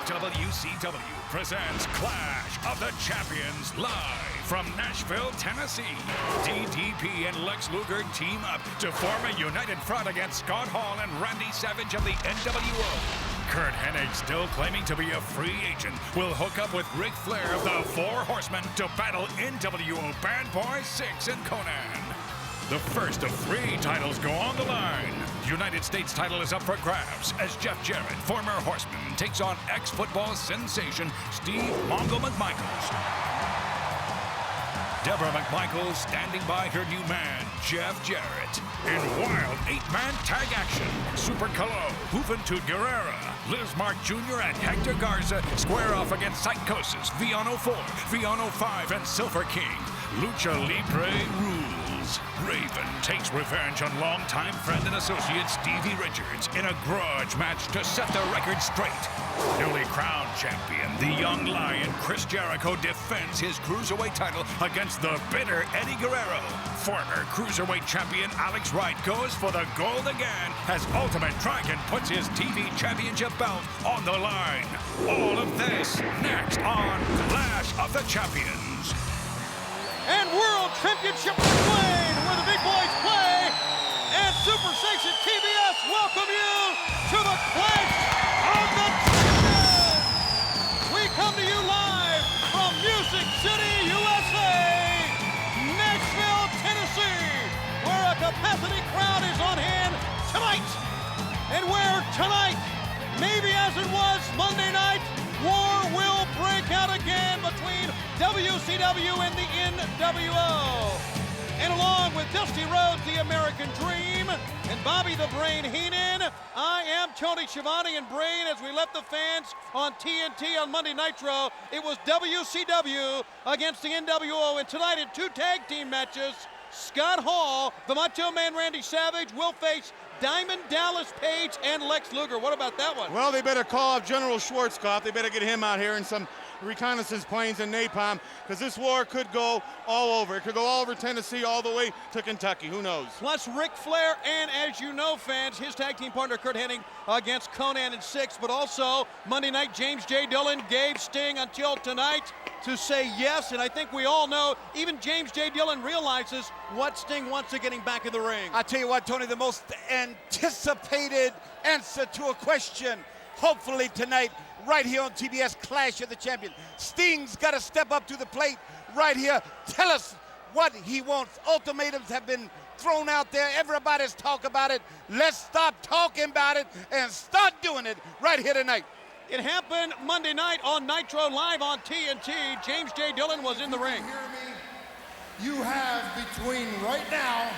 WCW presents Clash of the Champions live from Nashville, Tennessee. DDP and Lex Luger team up to form a united front against Scott Hall and Randy Savage of the NWO. Curt Hennig, still claiming to be a free agent, will hook up with Ric Flair of the Four Horsemen to battle NWO Bad Boy Syxx and Konnan. The first of 3 titles go on the line. United States title is up for grabs as Jeff Jarrett, former Horseman, takes on ex-football sensation Steve Mongo McMichael. Deborah McMichael standing by her new man, Jeff Jarrett. In wild 8-man tag action, Super Calo, Juventud Guerrero, Liz Mark Jr. and Hector Garza square off against Psychosis, Viano 4, Viano 5, and Silver King. Lucha Libre rules. Raven takes revenge on longtime friend and associate Stevie Richards in a grudge match to set the record straight. Newly crowned champion, the young lion Chris Jericho defends his cruiserweight title against the bitter Eddie Guerrero. Former cruiserweight champion Alex Wright goes for the gold again as Ultimate Dragon puts his TV championship belt on the line. All of this next on Clash of the Champions. And World Championship played where the big boys play. And Super Syxx and TBS welcome you to the Clash of the Champions. We come to you live from Music City, USA, Nashville, Tennessee, where a capacity crowd is on hand tonight. And where tonight, maybe as it was Monday night, war will break out again between WCW and the NWO. And along with Dusty Rhodes, the American Dream, and Bobby the Brain Heenan, I am Tony Schiavone. And Brain, as we left the fans on TNT on Monday Nitro, it was WCW against the NWO. And tonight in 2 tag team matches, Scott Hall, the Macho Man Randy Savage, will face Diamond Dallas Page and Lex Luger. What about that one? Well, they better call up General Schwarzkopf. They better get him out here in some reconnaissance planes and napalm, because this war could go all over. It could go all over Tennessee, all the way to Kentucky. Who knows? Plus Ric Flair and, as you know, fans, his tag team partner Curt Hennig against Konnan and Syxx. But also Monday night, James J. Dillon gave Sting until tonight to say yes. And I think we all know, even James J. Dillon realizes what Sting wants to getting back in the ring. I tell you what, Tony, the most anticipated answer to a question, hopefully tonight, right here on TBS Clash of the Champions. Sting's got to step up to the plate right here. Tell us what he wants. Ultimatums have been thrown out there. Everybody's talking about it. Let's stop talking about it and start doing it right here tonight. It happened Monday night on Nitro live on TNT. James J. Dillon was in the ring. Hear me? You have between right now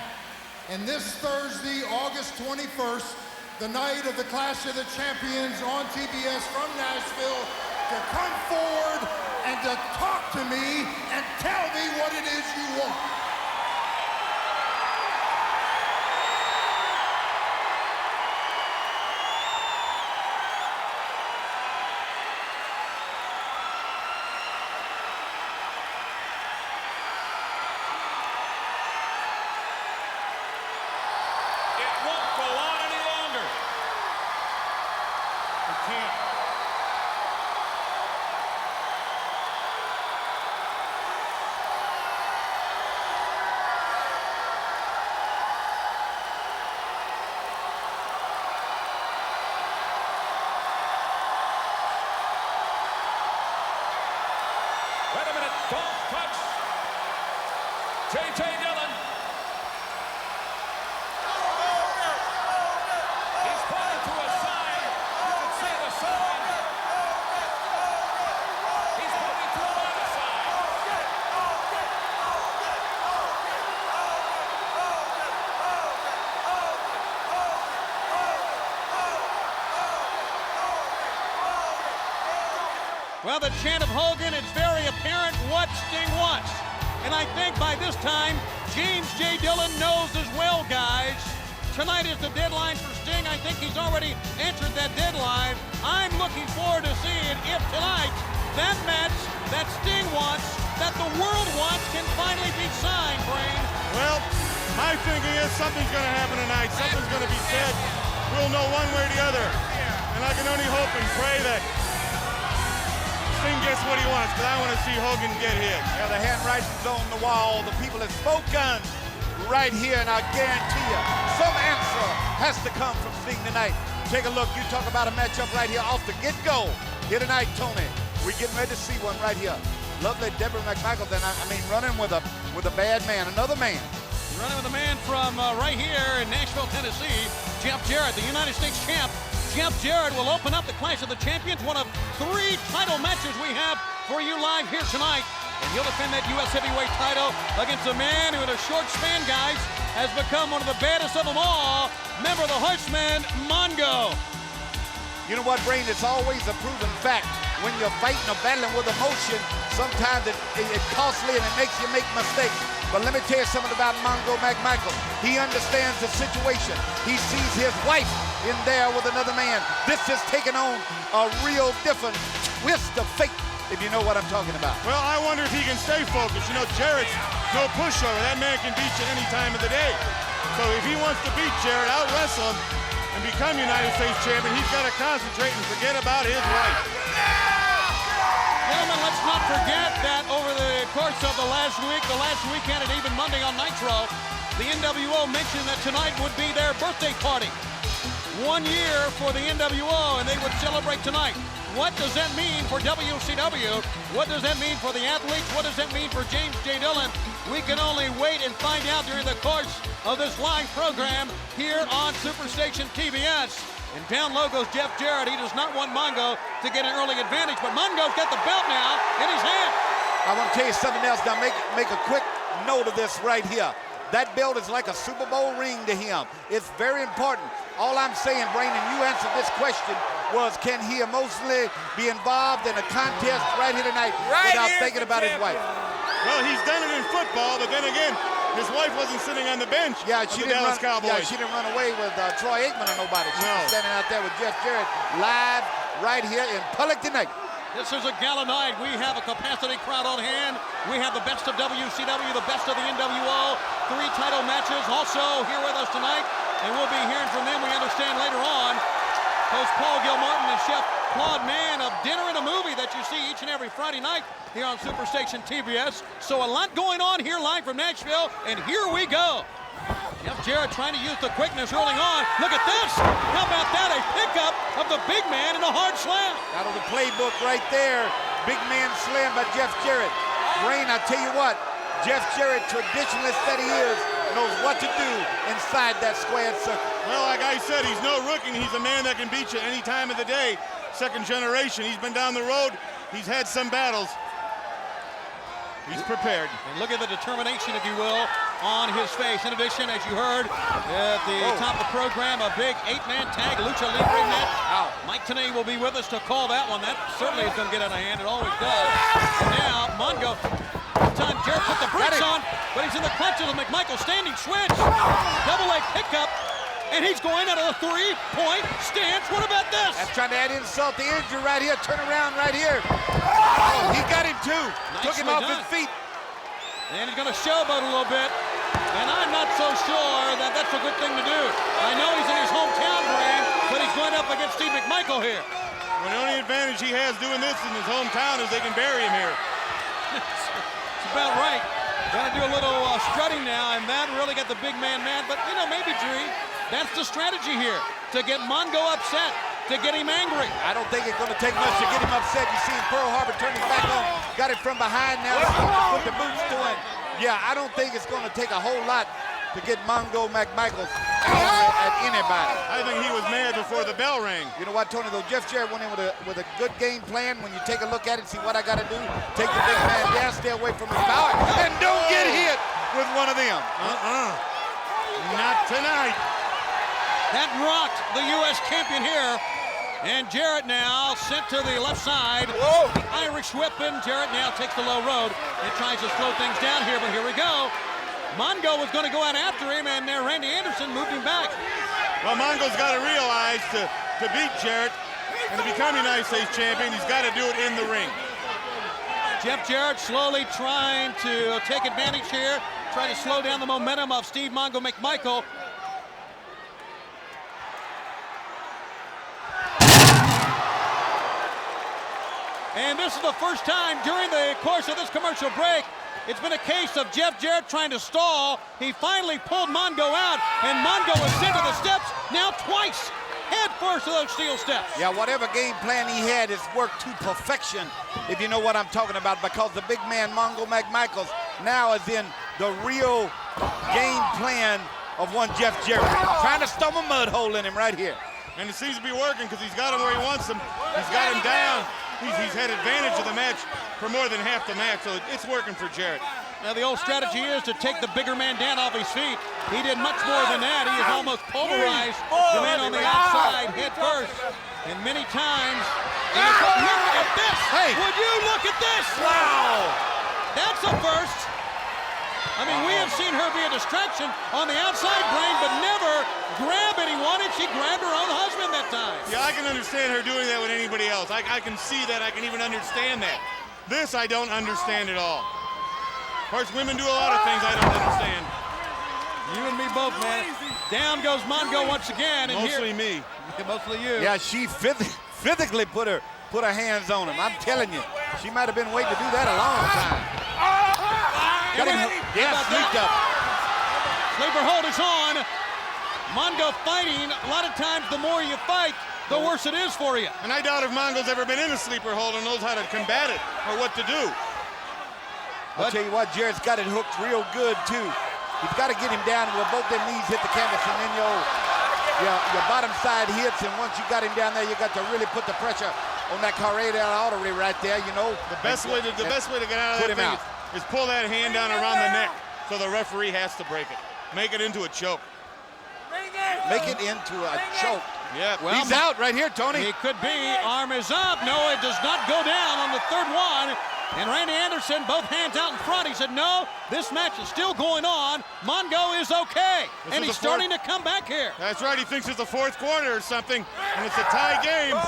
and this Thursday, August 21st, the night of the Clash of the Champions on TBS from Nashville, to come forward and to talk to me and tell me what it is you want. Wait a minute, don't touch J.J. Dillon. He's pointing to a sign. You can see the sign. He's pointing to another sign. Well, the chant of Hogan, it's very apparent what Sting wants. And I think by this time, James J. Dillon knows as well, guys. Tonight is the deadline for Sting. I think he's already entered that deadline. I'm looking forward to seeing if tonight, that match that Sting wants, that the world wants, can finally be signed, Brain. Well, my thinking is something's going to happen tonight. Something's going to be said. We'll know one way or the other. And I can only hope and pray that Sting gets what he wants, because I want to see Hogan get hit. Yeah, the handwriting's on the wall. The people have spoken right here, and I guarantee you, some answer has to come from Sting tonight. Take a look. You talk about a matchup right here off the get-go. Here tonight, Tony. We're getting ready to see one right here. Lovely Deborah McMichael, then I mean, running with a bad man, another man. Running with a man from right here in Nashville, Tennessee, Jeff Jarrett, the United States champ. Jeff Jarrett will open up the Clash of the Champions, one of 3 title matches we have for you live here tonight. And he'll defend that U.S. heavyweight title against a man who in a short span, guys, has become one of the baddest of them all, member of the Horsemen, Mongo. You know what, Brain? It's always a proven fact. When you're fighting or battling with emotion, sometimes it's costly and it makes you make mistakes. But let me tell you something about Mongo McMichael. He understands the situation. He sees his wife in there with another man. This has taken on a real different twist of fate, if you know what I'm talking about. Well, I wonder if he can stay focused. You know, Jarrett's no pushover. That man can beat you any time of the day. So if he wants to beat Jarrett, out-wrestle him, and become United States champion, he's got to concentrate and forget about his wife. Gentlemen, let's not forget that over the course of the last weekend, and even Monday on Nitro, the NWO mentioned that tonight would be their birthday party. 1 year for the NWO, and they would celebrate tonight. What does that mean for WCW? What does that mean for the athletes? What does that mean for James J. Dillon? We can only wait and find out during the course of this live program here on Superstation TBS. And down low goes Jeff Jarrett. He does not want Mongo to get an early advantage, but Mongo's got the belt now in his hand. I want to tell you something else. Now make a quick note of this right here. That belt is like a Super Bowl ring to him. It's very important. All I'm saying, Brain, and you answered this question, was can he emotionally be involved in a contest right here tonight without thinking about his wife? Well, he's done it in football, but then again, his wife wasn't sitting on the bench. Yeah, she didn't Dallas run. Cowboys. Yeah, she didn't run away with Troy Aikman or nobody. She was standing out there with Jeff Jarrett live right here in public tonight. This is a gala night. We have a capacity crowd on hand. We have the best of WCW, the best of the NWO. 3 title matches also here with us tonight. And we'll be hearing from them, we understand, later on. Host Paul Gilmartin and Chef Claude Mann of Dinner and a Movie that you see each and every Friday night here on Superstation TBS. So a lot going on here live from Nashville, and here we go. Jeff Jarrett trying to use the quickness early on. Look at this. How about that? A pickup of the big man and a hard slam. Out of the playbook right there. Big man slam by Jeff Jarrett. Brain, I tell you what, Jeff Jarrett, traditionalist that he is, knows what to do inside that square circle. Well, like I said, he's no rookie. He's a man that can beat you any time of the day. Second generation. He's been down the road. He's had some battles. He's prepared. And look at the determination, if you will, on his face. In addition, as you heard at the top of the program, a big 8-man tag Lucha Libre match. Mike Tenay will be with us to call that one. That certainly is going to get out of hand. It always does. And now, Mongo. Time Jarrett put the brakes on, but he's in the clutches of McMichael. Standing switch. Double leg pickup. And he's going out of a 3-point stance. What about this? That's trying to add insult to injury right here. Turn around right here. Oh, he got him too. Took him off his feet. And he's going to showboat a little bit. And I'm not so sure that that's a good thing to do. I know he's in his hometown, Brain, but he's going up against Steve McMichael here. Well, the only advantage he has doing this in his hometown is they can bury him here. It's about right. Got to do a little strutting now, and that really got the big man mad. But, you know, maybe, Dree, that's the strategy here, to get Mongo upset, to get him angry. I don't think it's going to take much to get him upset. You see Pearl Harbor turning back on. Got it from behind now. Put the boots to it. Yeah, I don't think it's going to take a whole lot to get Mongo McMichael angry at anybody. I think he was mad before the bell rang. You know what, Tony, though? Jeff Jarrett went in with a good game plan. When you take a look at it, see what I got to do. Take the big man down, stay away from his power, and don't get hit with one of them. Not tonight. That rocked the U.S. champion here. And Jarrett now sent to the left side. Whoa. Irish whipping. Jarrett now takes the low road and tries to slow things down here, but here we go. Mongo was going to go out after him, and Randy Anderson moved him back. Well, Mongo's got to realize to beat Jarrett and to become United States champion, he's got to do it in the ring. Jeff Jarrett slowly trying to take advantage here, trying to slow down the momentum of Steve Mongo McMichael. And this is the first time during the course of this commercial break. It's been a case of Jeff Jarrett trying to stall. He finally pulled Mongo out, and Mongo was sent to the steps now twice, head first to those steel steps. Yeah, whatever game plan he had has worked to perfection, if you know what I'm talking about, because the big man, Mongo McMichael, now is in the real game plan of one Jeff Jarrett, trying to stomp a mud hole in him right here. And it seems to be working because he's got him where he wants him. He's got him down. He's had advantage of the match for more than half the match, so it's working for Jarrett. Now the old strategy is to take the bigger man down off his feet. He did much more than that. He has almost pulverized the man on the outside head first. And many times, look at this. Hey. Would you look at this? Wow. That's a first. I mean, we have seen her be a distraction on the outside, Brain, but never grab anyone, and she grabbed her own husband that time. Yeah, I can understand her doing that with anybody else. I can see that. I can even understand that. This I don't understand at all. Of course, women do a lot of things I don't understand. You and me both, man. Down goes Mongo once again. And Mostly me. Mostly you. Yeah, she physically put her hands on him. I'm telling you, she might have been waiting to do that a long time. Got him, yeah, sneaked up. Sleeper hold is on. Mongo fighting. A lot of times, the more you fight, the worse it is for you. And I doubt if Mongo's ever been in a sleeper hold and knows how to combat it or what to do. I'll tell you what, Jarrett's got it hooked real good, too. He's got to get him down where both them knees hit the canvas, and then your bottom side hits, and once you got him down there, you got to really put the pressure on that carotid artery right there, you know. The best way to get out of that thing is pull that hand down around the neck so the referee has to break it. Make it into a choke. Make it into a choke. Yeah, well, he's out right here, Tony. He could be. Arm is up. No, it does not go down on the third one. And Randy Anderson, both hands out in front. He said, no, this match is still going on. Mongo is okay. And he's starting to come back here. That's right. He thinks it's the fourth quarter or something. And it's a tie game.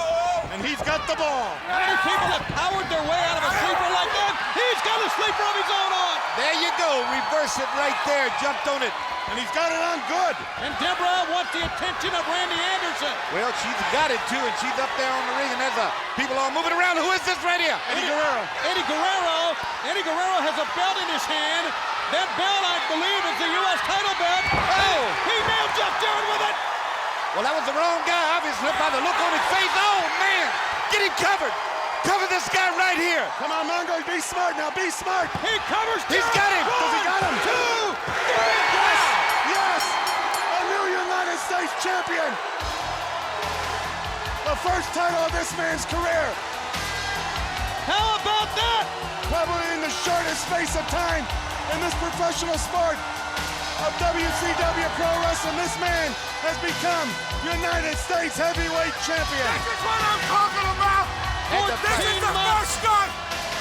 And he's got the ball. How many people have powered their way out of a sleeper like that? He's got a sleeper of his own on. There you go. Reverse it right there. Jumped on it. And he's got it on good. And Deborah wants the attention of Randy Anderson. Well, she's got it, too, and she's up there on the ring, and there's people all moving around. Who is this right here? Eddie Guerrero. Eddie Guerrero has a belt in his hand. That belt, I believe, is the U.S. title belt. Oh! He nailed Jeff Jarrett with it. Well, that was the wrong guy, obviously, by the look on his face. Oh, man! Get him covered. Cover this guy right here. Come on, Mongo, be smart now, be smart. He covers. He's got him. Does he got him? 2, 3, yes! A new United States champion. The first title of this man's career. How about that? Probably in the shortest space of time in this professional sport of WCW Pro Wrestling, this man has become United States Heavyweight Champion. This is what I'm talking about. This is the first start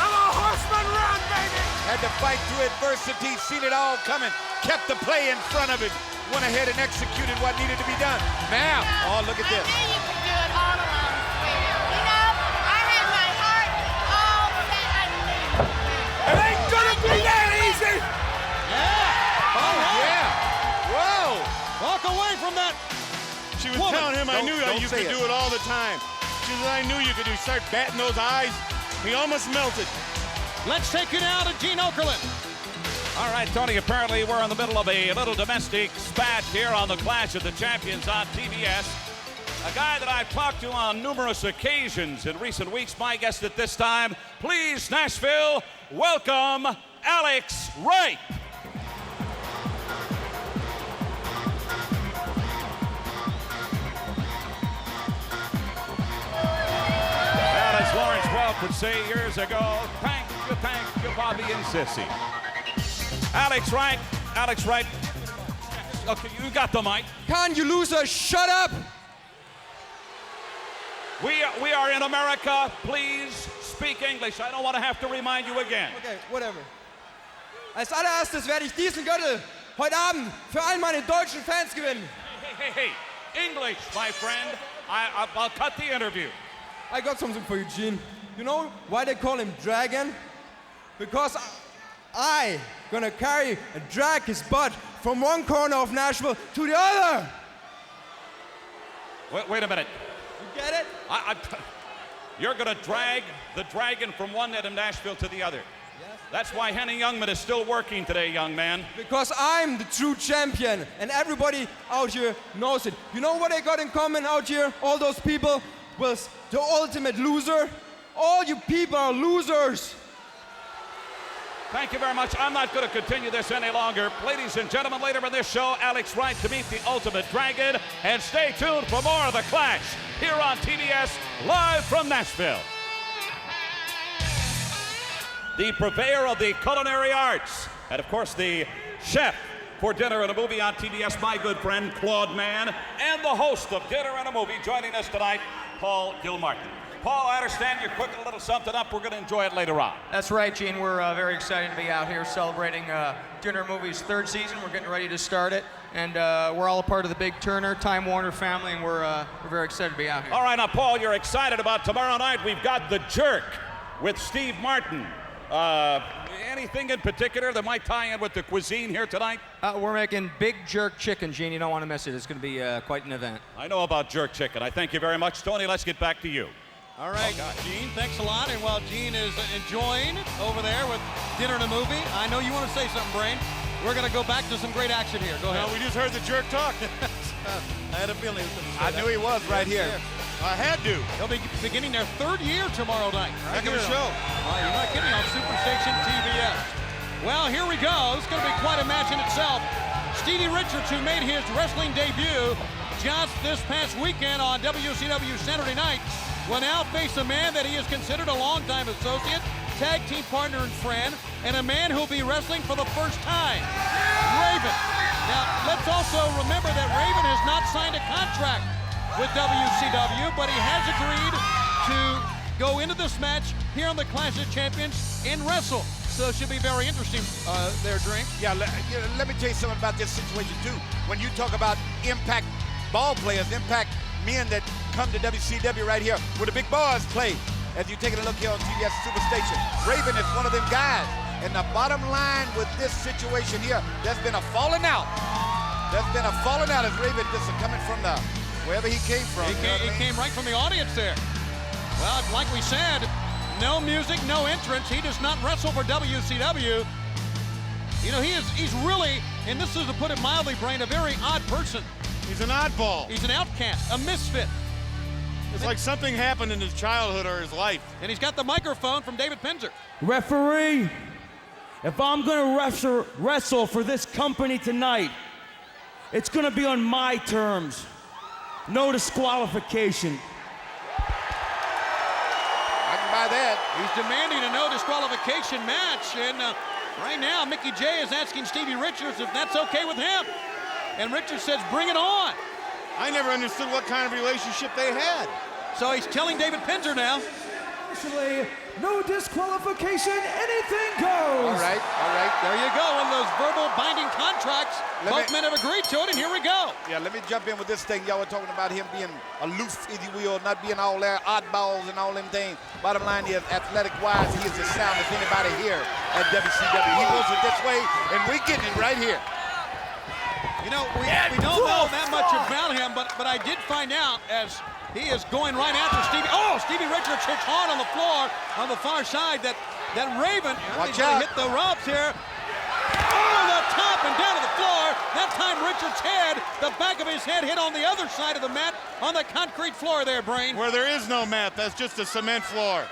of a Horseman run, baby. Had to fight through adversity, seen it all coming, kept the play in front of him, went ahead and executed what needed to be done. Now, oh, look at this. I knew you could do it all alone, sweetie. You know, I had my heart all set. I knew you could win. It ain't gonna be that easy. Yeah. Oh, yeah. Whoa. Walk away from that. She was telling him, I knew Don't you say could it. do it all the time. She said, I knew you could do. Start batting those eyes. He almost melted. Let's take you now to Gene Okerlund. All right, Tony, apparently we're in the middle of a little domestic spat here on the Clash of the Champions on TBS. A guy that I've talked to on numerous occasions in recent weeks. My guest at this time, please, Nashville, welcome Alex Wright. As Lawrence Welk would say years ago, thank you, Bobby and Sissy. Alex Wright. Okay, you got the mic. Can you loser shut up? We are in America. Please speak English. I don't want to have to remind you again. Okay, whatever. Als allererstes werde ich diesen Gürtel heute Abend für all meine deutschen Fans gewinnen. Hey. English, my friend. I'll cut the interview. I got something for you, Gene. You know why they call him Dragon? Because I gonna carry and drag his butt from one corner of Nashville to the other. Wait a minute. You get it? You're going to drag the Dragon from one end of Nashville to the other. That's why Henny Youngman is still working today, young man. Because I'm the true champion, and everybody out here knows it. You know what they got in common out here, all those people, was the ultimate loser? All you people are losers. Thank you very much. I'm not going to continue this any longer. Ladies and gentlemen, later in this show, Alex Wright to meet the Ultimate Dragon. And stay tuned for more of The Clash here on TBS, live from Nashville. The purveyor of the culinary arts, and of course the chef for Dinner and a Movie on TBS, my good friend Claude Mann, and the host of Dinner and a Movie joining us tonight, Paul Gilmartin. Paul, I understand you're cooking a little something up. We're going to enjoy it later on. That's right, Gene. We're very excited to be out here celebrating Dinner and Movie's third season. We're getting ready to start it, and we're all a part of the big Turner, Time Warner family, and we're very excited to be out here. All right, now, Paul, you're excited about tomorrow night. We've got The Jerk with Steve Martin. Anything in particular that might tie in with the cuisine here tonight? We're making big jerk chicken, Gene. You don't want to miss it. It's going to be quite an event. I know about jerk chicken. I thank you very much. Tony, let's get back to you. All right, Gene, thanks a lot. And while Gene is enjoying over there with Dinner and a Movie, I know you want to say something, Brain. We're going to go back to some great action here. Go ahead. No, we just heard the jerk talk. I had a feeling. I knew he was right here. I had to. They'll be beginning their third year tomorrow night. Heck of a show. You're not kidding, on Superstation TBS. Well, here we go. It's going to be quite a match in itself. Stevie Richards, who made his wrestling debut just this past weekend on WCW Saturday Night, will now face a man that he is considered a longtime associate, tag team partner and friend, and a man who'll be wrestling for the first time, Raven. Now, let's also remember that Raven has not signed a contract with WCW, but he has agreed to go into this match here on the Clash of Champions and wrestle. So it should be very interesting there, Drink. Yeah, let me tell you something about this situation, too. When you talk about impact ball players, impact men that come to WCW right here, where the big boys play, as you're taking a look here on TBS Superstation, Raven is one of them guys. And the bottom line with this situation here, there's been a falling out. There's been a falling out as Raven just coming from the wherever he came from. He came right from the audience there. Well, like we said, no music, no entrance. He does not wrestle for WCW. You know, he's really, and this is to put it mildly, Brain, a very odd person. He's an oddball. He's an outcast, a misfit. It's like something happened in his childhood or his life. And he's got the microphone from David Penzer. Referee, if I'm gonna wrestle for this company tonight, it's gonna be on my terms. No disqualification. I can buy that. He's demanding a no disqualification match, and right now Mickey J is asking Stevie Richards if that's okay with him. And Richards says, bring it on. I never understood what kind of relationship they had. So he's telling David Penzer now. Actually, no disqualification, anything goes. All right. There you go, one of those verbal binding contracts. Both men have agreed to it, and here we go. Yeah, let me jump in with this thing. Y'all were talking about him being aloof, if you will, not being all there, oddballs and all them things. Bottom line is, athletic-wise, he is as sound as anybody here at WCW. He wants it this way, and we're getting it right here. You know, we don't know that much about him, but I did find out as he is going right after Stevie. Oh, Stevie Richards hits hard on the floor on the far side. That Raven, he's going to hit the ropes here. Over the top and down to the floor. That time Richards' head, the back of his head hit on the other side of the mat on the concrete floor there, Brain. Where there is no mat, that's just a cement floor.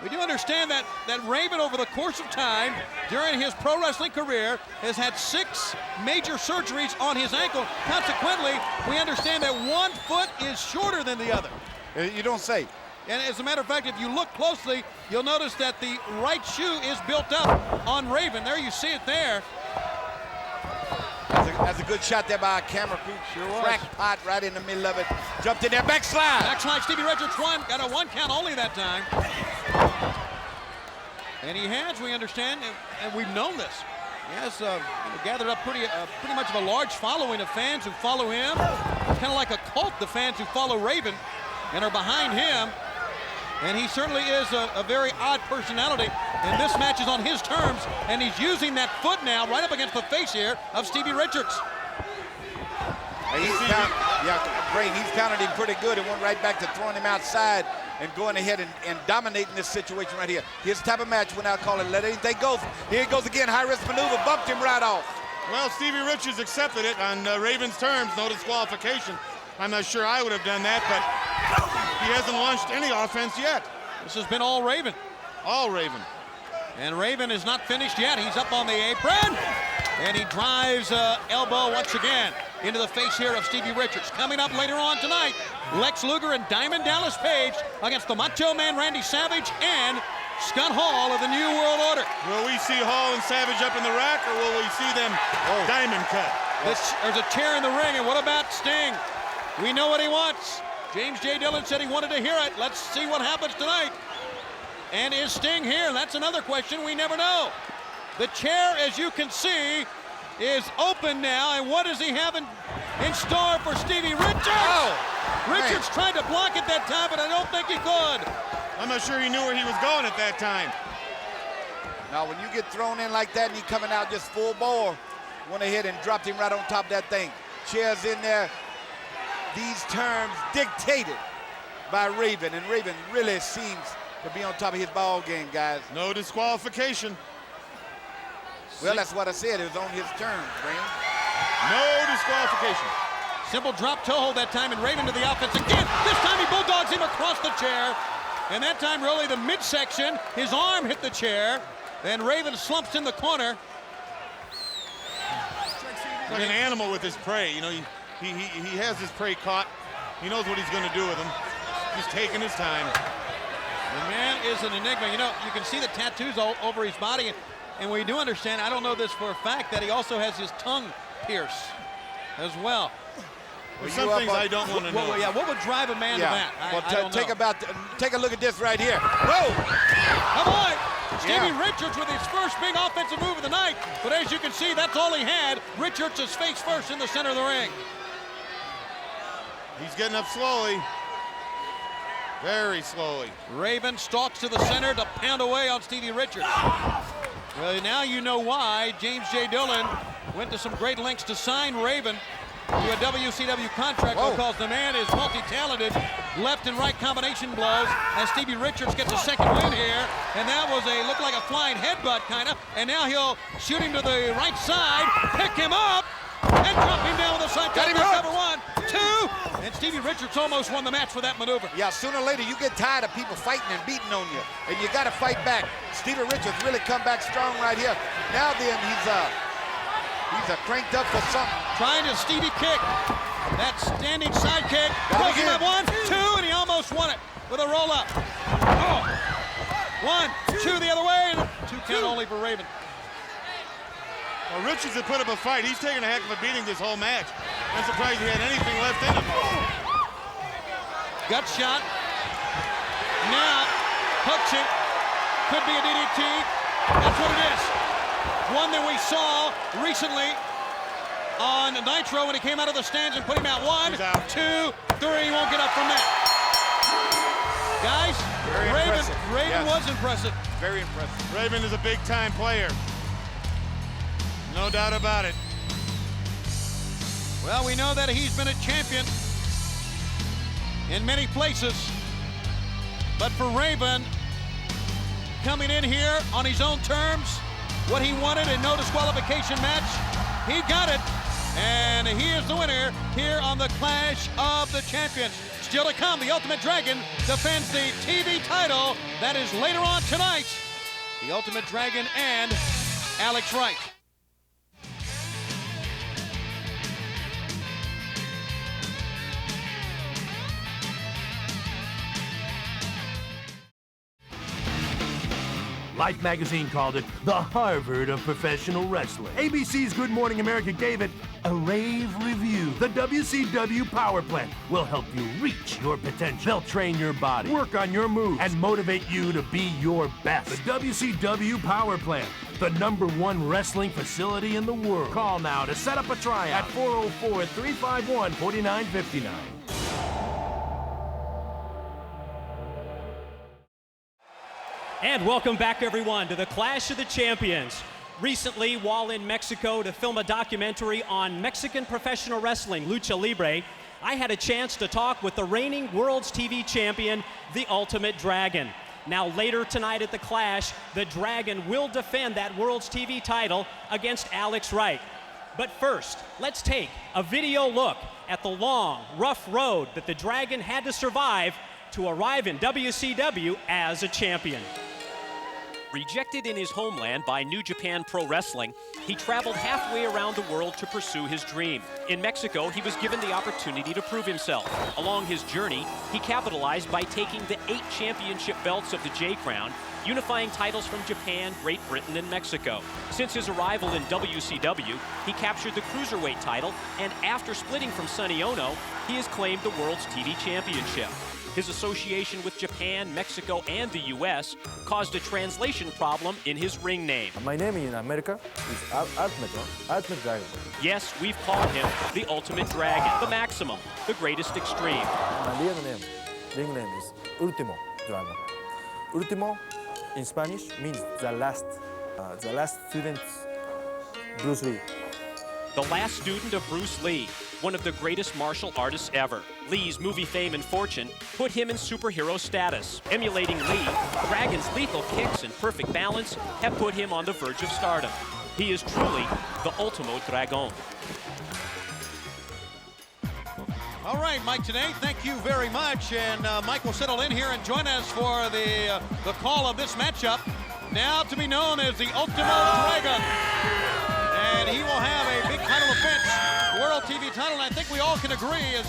We do understand that Raven, over the course of time, during his pro wrestling career, has had 6 major surgeries on his ankle. Consequently, we understand that one foot is shorter than the other. You don't say. And as a matter of fact, if you look closely, you'll notice that the right shoe is built up on Raven. There you see it there. That's a good shot there by a camera crew. Sure was. Crackpot right in the middle of it. Jumped in there, backslide. Backslide, Stevie Richards won. Got a 1 count only that time. And he has, we understand, and we've known this. He has gathered up pretty much of a large following of fans who follow him. Kind of like a cult, the fans who follow Raven and are behind him. And he certainly is a very odd personality. And this match is on his terms, and he's using that foot now right up against the face here of Stevie Richards. And he's counted him pretty good and went right back to throwing him outside and going ahead and dominating this situation right here. Here's the type of match when I call it, let anything go. Here it goes again, high-risk maneuver, bumped him right off. Well, Stevie Richards accepted it on Raven's terms, no disqualification. I'm not sure I would have done that, but he hasn't launched any offense yet. This has been all Raven. All Raven. And Raven is not finished yet. He's up on the apron. And he drives elbow once again into the face here of Stevie Richards. Coming up later on tonight, Lex Luger and Diamond Dallas Page against the Macho Man Randy Savage and Scott Hall of the New World Order. Will we see Hall and Savage up in the rack, or will we see them diamond cut? There's a chair in the ring, and what about Sting? We know what he wants. James J. Dillon said he wanted to hear it. Let's see what happens tonight. And is Sting here? That's another question we never know. The chair, as you can see, is open now, and what does he have in store for Stevie Richards? Richards tried to block it that time, but I don't think he could. I'm not sure he knew where he was going at that time. Now, when you get thrown in like that and he coming out just full bore, went ahead and dropped him right on top of that thing. Chairs in there. These terms dictated by Raven, and Raven really seems to be on top of his ball game, guys. No disqualification. Well, that's what I said. It was on his terms, Raven. No disqualification. Simple drop toe hold that time, and Raven to the offense again. This time he bulldogs him across the chair. And that time, really, the midsection, his arm hit the chair. And Raven slumps in the corner. Like an animal with his prey. You know, he has his prey caught. He knows what he's going to do with him. He's taking his time. The man is an enigma. You know, you can see the tattoos all over his body. And we do understand, I don't know this for a fact, that he also has his tongue pierced as well. There's some things I don't want to know. Yeah, what would drive a man to that? Take a look at this right here. Whoa! Oh boy! Stevie Richards with his first big offensive move of the night. But as you can see, that's all he had. Richards is face first in the center of the ring. He's getting up slowly. Very slowly. Raven stalks to the center to pound away on Stevie Richards. Well, now you know why James J. Dillon went to some great lengths to sign Raven to a WCW contract because the man is multi-talented, left and right combination blows as Stevie Richards gets a second win here, and that was looked like a flying headbutt kind of, and now he'll shoot him to the right side, pick him up, and drop him down with a side cut. Number 1, 2, and Stevie Richards almost won the match for that maneuver. Yeah, sooner or later you get tired of people fighting and beating on you, and you got to fight back. Stevie Richards really come back strong right here. Now then, he's cranked up for something. Trying to Stevie kick. That standing side kick. Goes him at 1, 2, and he almost won it with a roll up. 1, 2 the other way, and 2 count only for Raven. Well, Richards had put up a fight. He's taken a heck of a beating this whole match. I'm surprised he had anything left in him. Gut shot. Now, hooks it. Could be a DDT. That's what it is. One that we saw recently on Nitro when he came out of the stands and put him out. 1, 2, 3. He won't get up from that. Guys, Raven was impressive. Very impressive. Raven is a big-time player. No doubt about it. Well, we know that he's been a champion in many places. But for Raven, coming in here on his own terms, what he wanted, a no disqualification match, he got it. And he is the winner here on the Clash of the Champions. Still to come, the Ultimate Dragon defends the TV title. That is later on tonight. The Ultimate Dragon and Alex Wright. Life magazine called it the Harvard of professional wrestling. ABC's Good Morning America gave it a rave review. The WCW Power Plant will help you reach your potential. They'll train your body, work on your moves, and motivate you to be your best. The WCW Power Plant, the #1 wrestling facility in the world. Call now to set up a tryout at 404-351-4959. And welcome back, everyone, to the Clash of the Champions. Recently, while in Mexico to film a documentary on Mexican professional wrestling, Lucha Libre, I had a chance to talk with the reigning World's TV champion, the Ultimate Dragon. Now later tonight at the Clash, the Dragon will defend that World's TV title against Alex Wright. But first, let's take a video look at the long, rough road that the Dragon had to survive to arrive in WCW as a champion. Rejected in his homeland by New Japan Pro Wrestling, he traveled halfway around the world to pursue his dream. In Mexico, he was given the opportunity to prove himself. Along his journey, he capitalized by taking the 8 championship belts of the J Crown, unifying titles from Japan, Great Britain, and Mexico. Since his arrival in WCW, he captured the Cruiserweight title, and after splitting from Sonny Ono, he has claimed the World's TV Championship. His association with Japan, Mexico, and the U.S. caused a translation problem in his ring name. My name in America is Ultimate Dragon. Yes, we've called him the Ultimate Dragon, the Maximum, the greatest extreme. My real name, ring name is Ultimo Dragon. Ultimo in Spanish means the last student, Bruce Lee. The last student of Bruce Lee, one of the greatest martial artists ever. Lee's movie fame and fortune put him in superhero status. Emulating Lee, Dragon's lethal kicks and perfect balance have put him on the verge of stardom. He is truly the Ultimo Dragon. All right, Mike, today, thank you very much. And Mike will settle in here and join us for the call of this matchup. Now to be known as the Ultimo Dragon. And he will have a big title defense, World TV title, and I think we all can agree as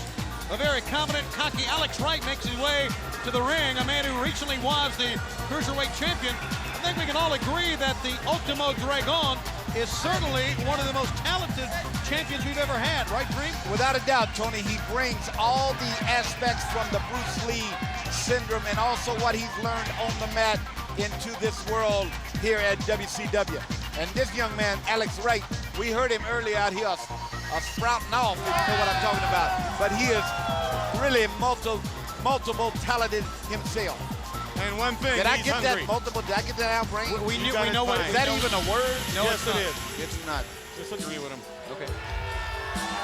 a very competent, cocky Alex Wright makes his way to the ring, a man who recently was the Cruiserweight champion. I think we can all agree that the Ultimo Dragon is certainly one of the most talented champions we've ever had, right, Dream? Without a doubt, Tony, he brings all the aspects from the Bruce Lee syndrome and also what he's learned on the mat into this world here at WCW. And this young man, Alex Wright, we heard him earlier out here sprouting off, if you know what I'm talking about. But he is really multiple talented himself. And one thing, did I he's get hungry. that multiple? Did I get that out, Brain? We know what. Is that even a word? No, yes, it is. It's not. Just agree with him. Okay.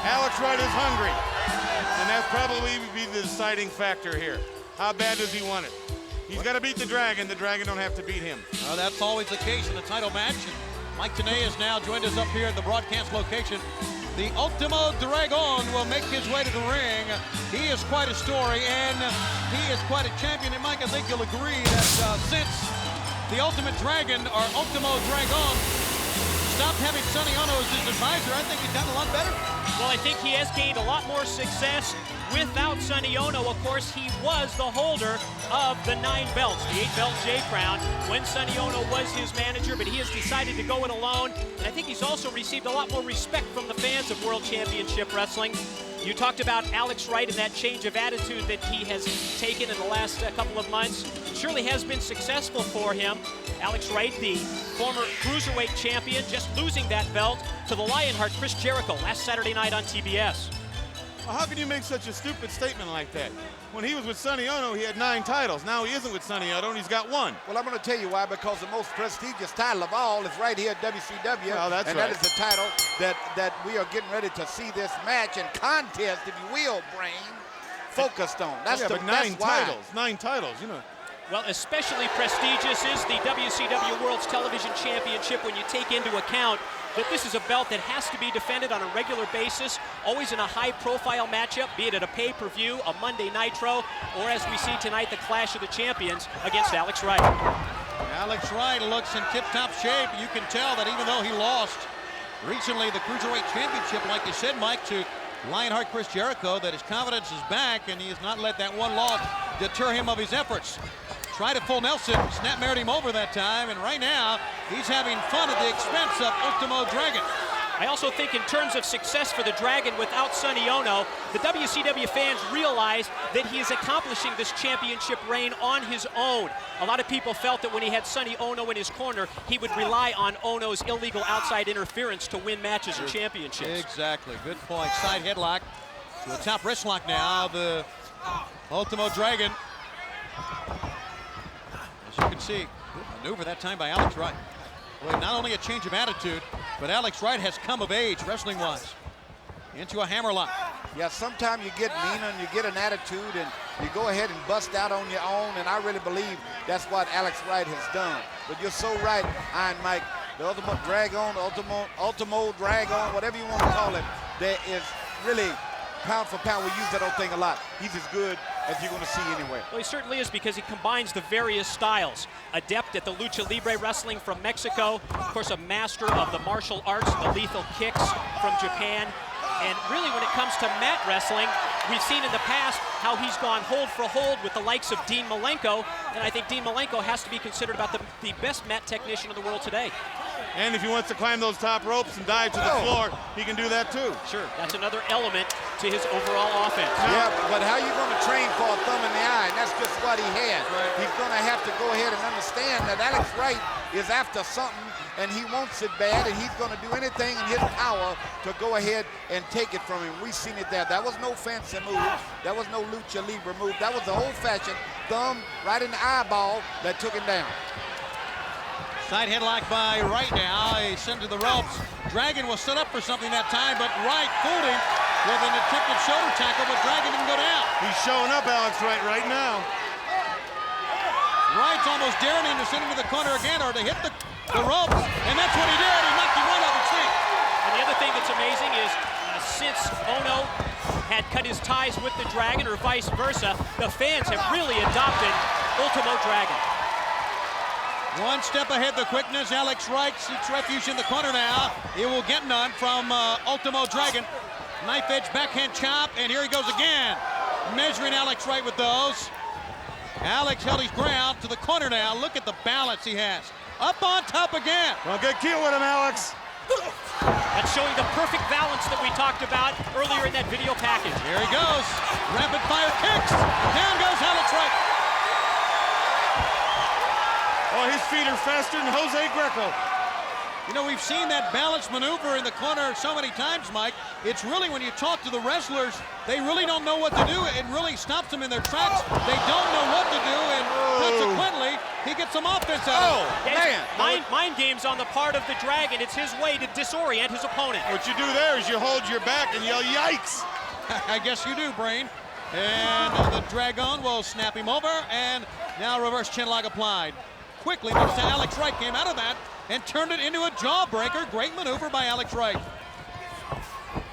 Alex Wright is hungry, and that's probably be the deciding factor here. How bad does he want it? He's got to beat the Dragon. The Dragon don't have to beat him. That's always the case in the title match. Mike Tenay has now joined us up here at the broadcast location. The Ultimo Dragon will make his way to the ring. He is quite a story, and he is quite a champion. And Mike, I think you'll agree that since the Ultimate Dragon, or Ultimo Dragon, stopped having Sonny Ono as his advisor, I think he's done a lot better. Well, I think he has gained a lot more success without Sonny Ono. Of course, he was the holder of the 9 belts, the 8-belt J Crown, when Sonny Ono was his manager, but he has decided to go it alone. And I think he's also received a lot more respect from the fans of World Championship Wrestling. You talked about Alex Wright and that change of attitude that he has taken in the last couple of months. It surely has been successful for him. Alex Wright, the former Cruiserweight champion, just losing that belt to the Lionheart Chris Jericho last Saturday night on TBS. Well, how can you make such a stupid statement like that? When he was with Sonny Ono, he had 9 titles. Now he isn't with Sonny Ono, and he's got 1. Well, I'm going to tell you why, because the most prestigious title of all is right here at WCW. Well, that's and right. that is the title that we are getting ready to see this match and contest, if you will, Brain, focused on. That's yeah, the, but 9 that's why. titles. 9 titles, you know. Well, especially prestigious is the WCW World's Television Championship when you take into account that this is a belt that has to be defended on a regular basis, always in a high-profile matchup, be it at a pay-per-view, a Monday Nitro, or as we see tonight, the Clash of the Champions against Alex Wright. Alex Wright looks in tip-top shape. You can tell that even though he lost recently the Cruiserweight Championship, like you said, Mike, to Lionheart Chris Jericho, that his confidence is back, and he has not let that one loss deter him of his efforts. Tried a full Nelson, Snap married him over that time, and right now, he's having fun at the expense of Ultimo Dragon. I also think in terms of success for the Dragon without Sonny Ono, the WCW fans realize that he is accomplishing this championship reign on his own. A lot of people felt that when he had Sonny Ono in his corner, he would rely on Ono's illegal outside interference to win matches and championships. Exactly, good point. Side headlock to a top wrist lock now, the Ultimo Dragon. As you can see, good maneuver that time by Alex Wright. Well, not only a change of attitude, but Alex Wright has come of age wrestling-wise. Into a hammerlock. Yeah, sometimes you get meaner and you get an attitude and you go ahead and bust out on your own, and I really believe that's what Alex Wright has done. But you're so right, Iron Mike. The Ultimate Dragon, Ultimo Dragon, whatever you want to call it, there is really, pound for pound, we use that old thing a lot. He's as good as you're going to see anywhere. Well, he certainly is, because he combines the various styles. Adept at the Lucha Libre wrestling from Mexico, of course a master of the martial arts, the lethal kicks from Japan. And really, when it comes to mat wrestling, we've seen in the past how he's gone hold for hold with the likes of Dean Malenko, and I think Dean Malenko has to be considered about the best mat technician in the world today. And if he wants to climb those top ropes and dive to the floor, he can do that too. Sure, that's another element to his overall offense. Yeah, but how you going to train for a thumb in the eye? And that's just what he has. Right. He's going to have to go ahead and understand that Alex Wright is after something, and he wants it bad, and he's going to do anything in his power to go ahead and take it from him. We've seen it there. That was no fancy move. That was no Lucha Libre move. That was the old-fashioned thumb right in the eyeball that took him down. Side headlock by Wright now. He sent to the ropes. Dragon was set up for something that time, but Wright fooled him with an attempted shoulder tackle, but Dragon didn't go down. He's showing up, Alex Wright, right now. Wright's almost daring him to send him to the corner again or to hit the ropes, and that's what he did. He knocked him right off his feet. And the other thing that's amazing is since Ono had cut his ties with the Dragon, or vice versa, the fans have really adopted Ultimo Dragon. One step ahead, the quickness. Alex Wright seeks refuge in the corner now. He will get none from Ultimo Dragon. Knife edge backhand chop, and here he goes again. Measuring Alex Wright with those. Alex held his ground to the corner now. Look at the balance he has. Up on top again. Well, get cute with him, Alex. That's showing the perfect balance that we talked about earlier in that video package. Here he goes. Rapid fire kicks. Down goes Alex Wright. Oh, his feet are faster than Jose Greco. You know, we've seen that balance maneuver in the corner so many times, Mike. It's really, when you talk to the wrestlers, they really don't know what to do. It really stops them in their tracks. They don't know what to do, and consequently, he gets some offense out of it. Man. Mind games on the part of the Dragon. It's his way to disorient his opponent. What you do there is you hold your back and yell, yikes. I guess you do, Brain. And the Dragon will snap him over, and now reverse chinlock applied. Quickly, Mr. Alex Wright came out of that and turned it into a jawbreaker. Great maneuver by Alex Wright.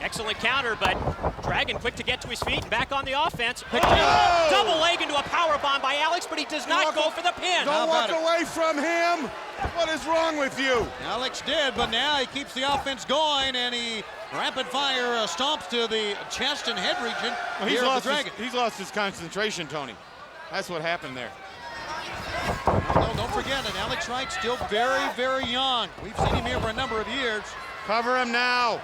Excellent counter, but Dragon quick to get to his feet and back on the offense. Oh! Double leg into a powerbomb by Alex, but he does not go for the pin. Don't walk away from him. What is wrong with you? Alex did, but now he keeps the offense going, and he rapid fire stomps to the chest and head region. Well, he's lost his concentration, Tony. That's what happened there. No, don't forget that Alex Wright's still very, very young. We've seen him here for a number of years. Cover him now.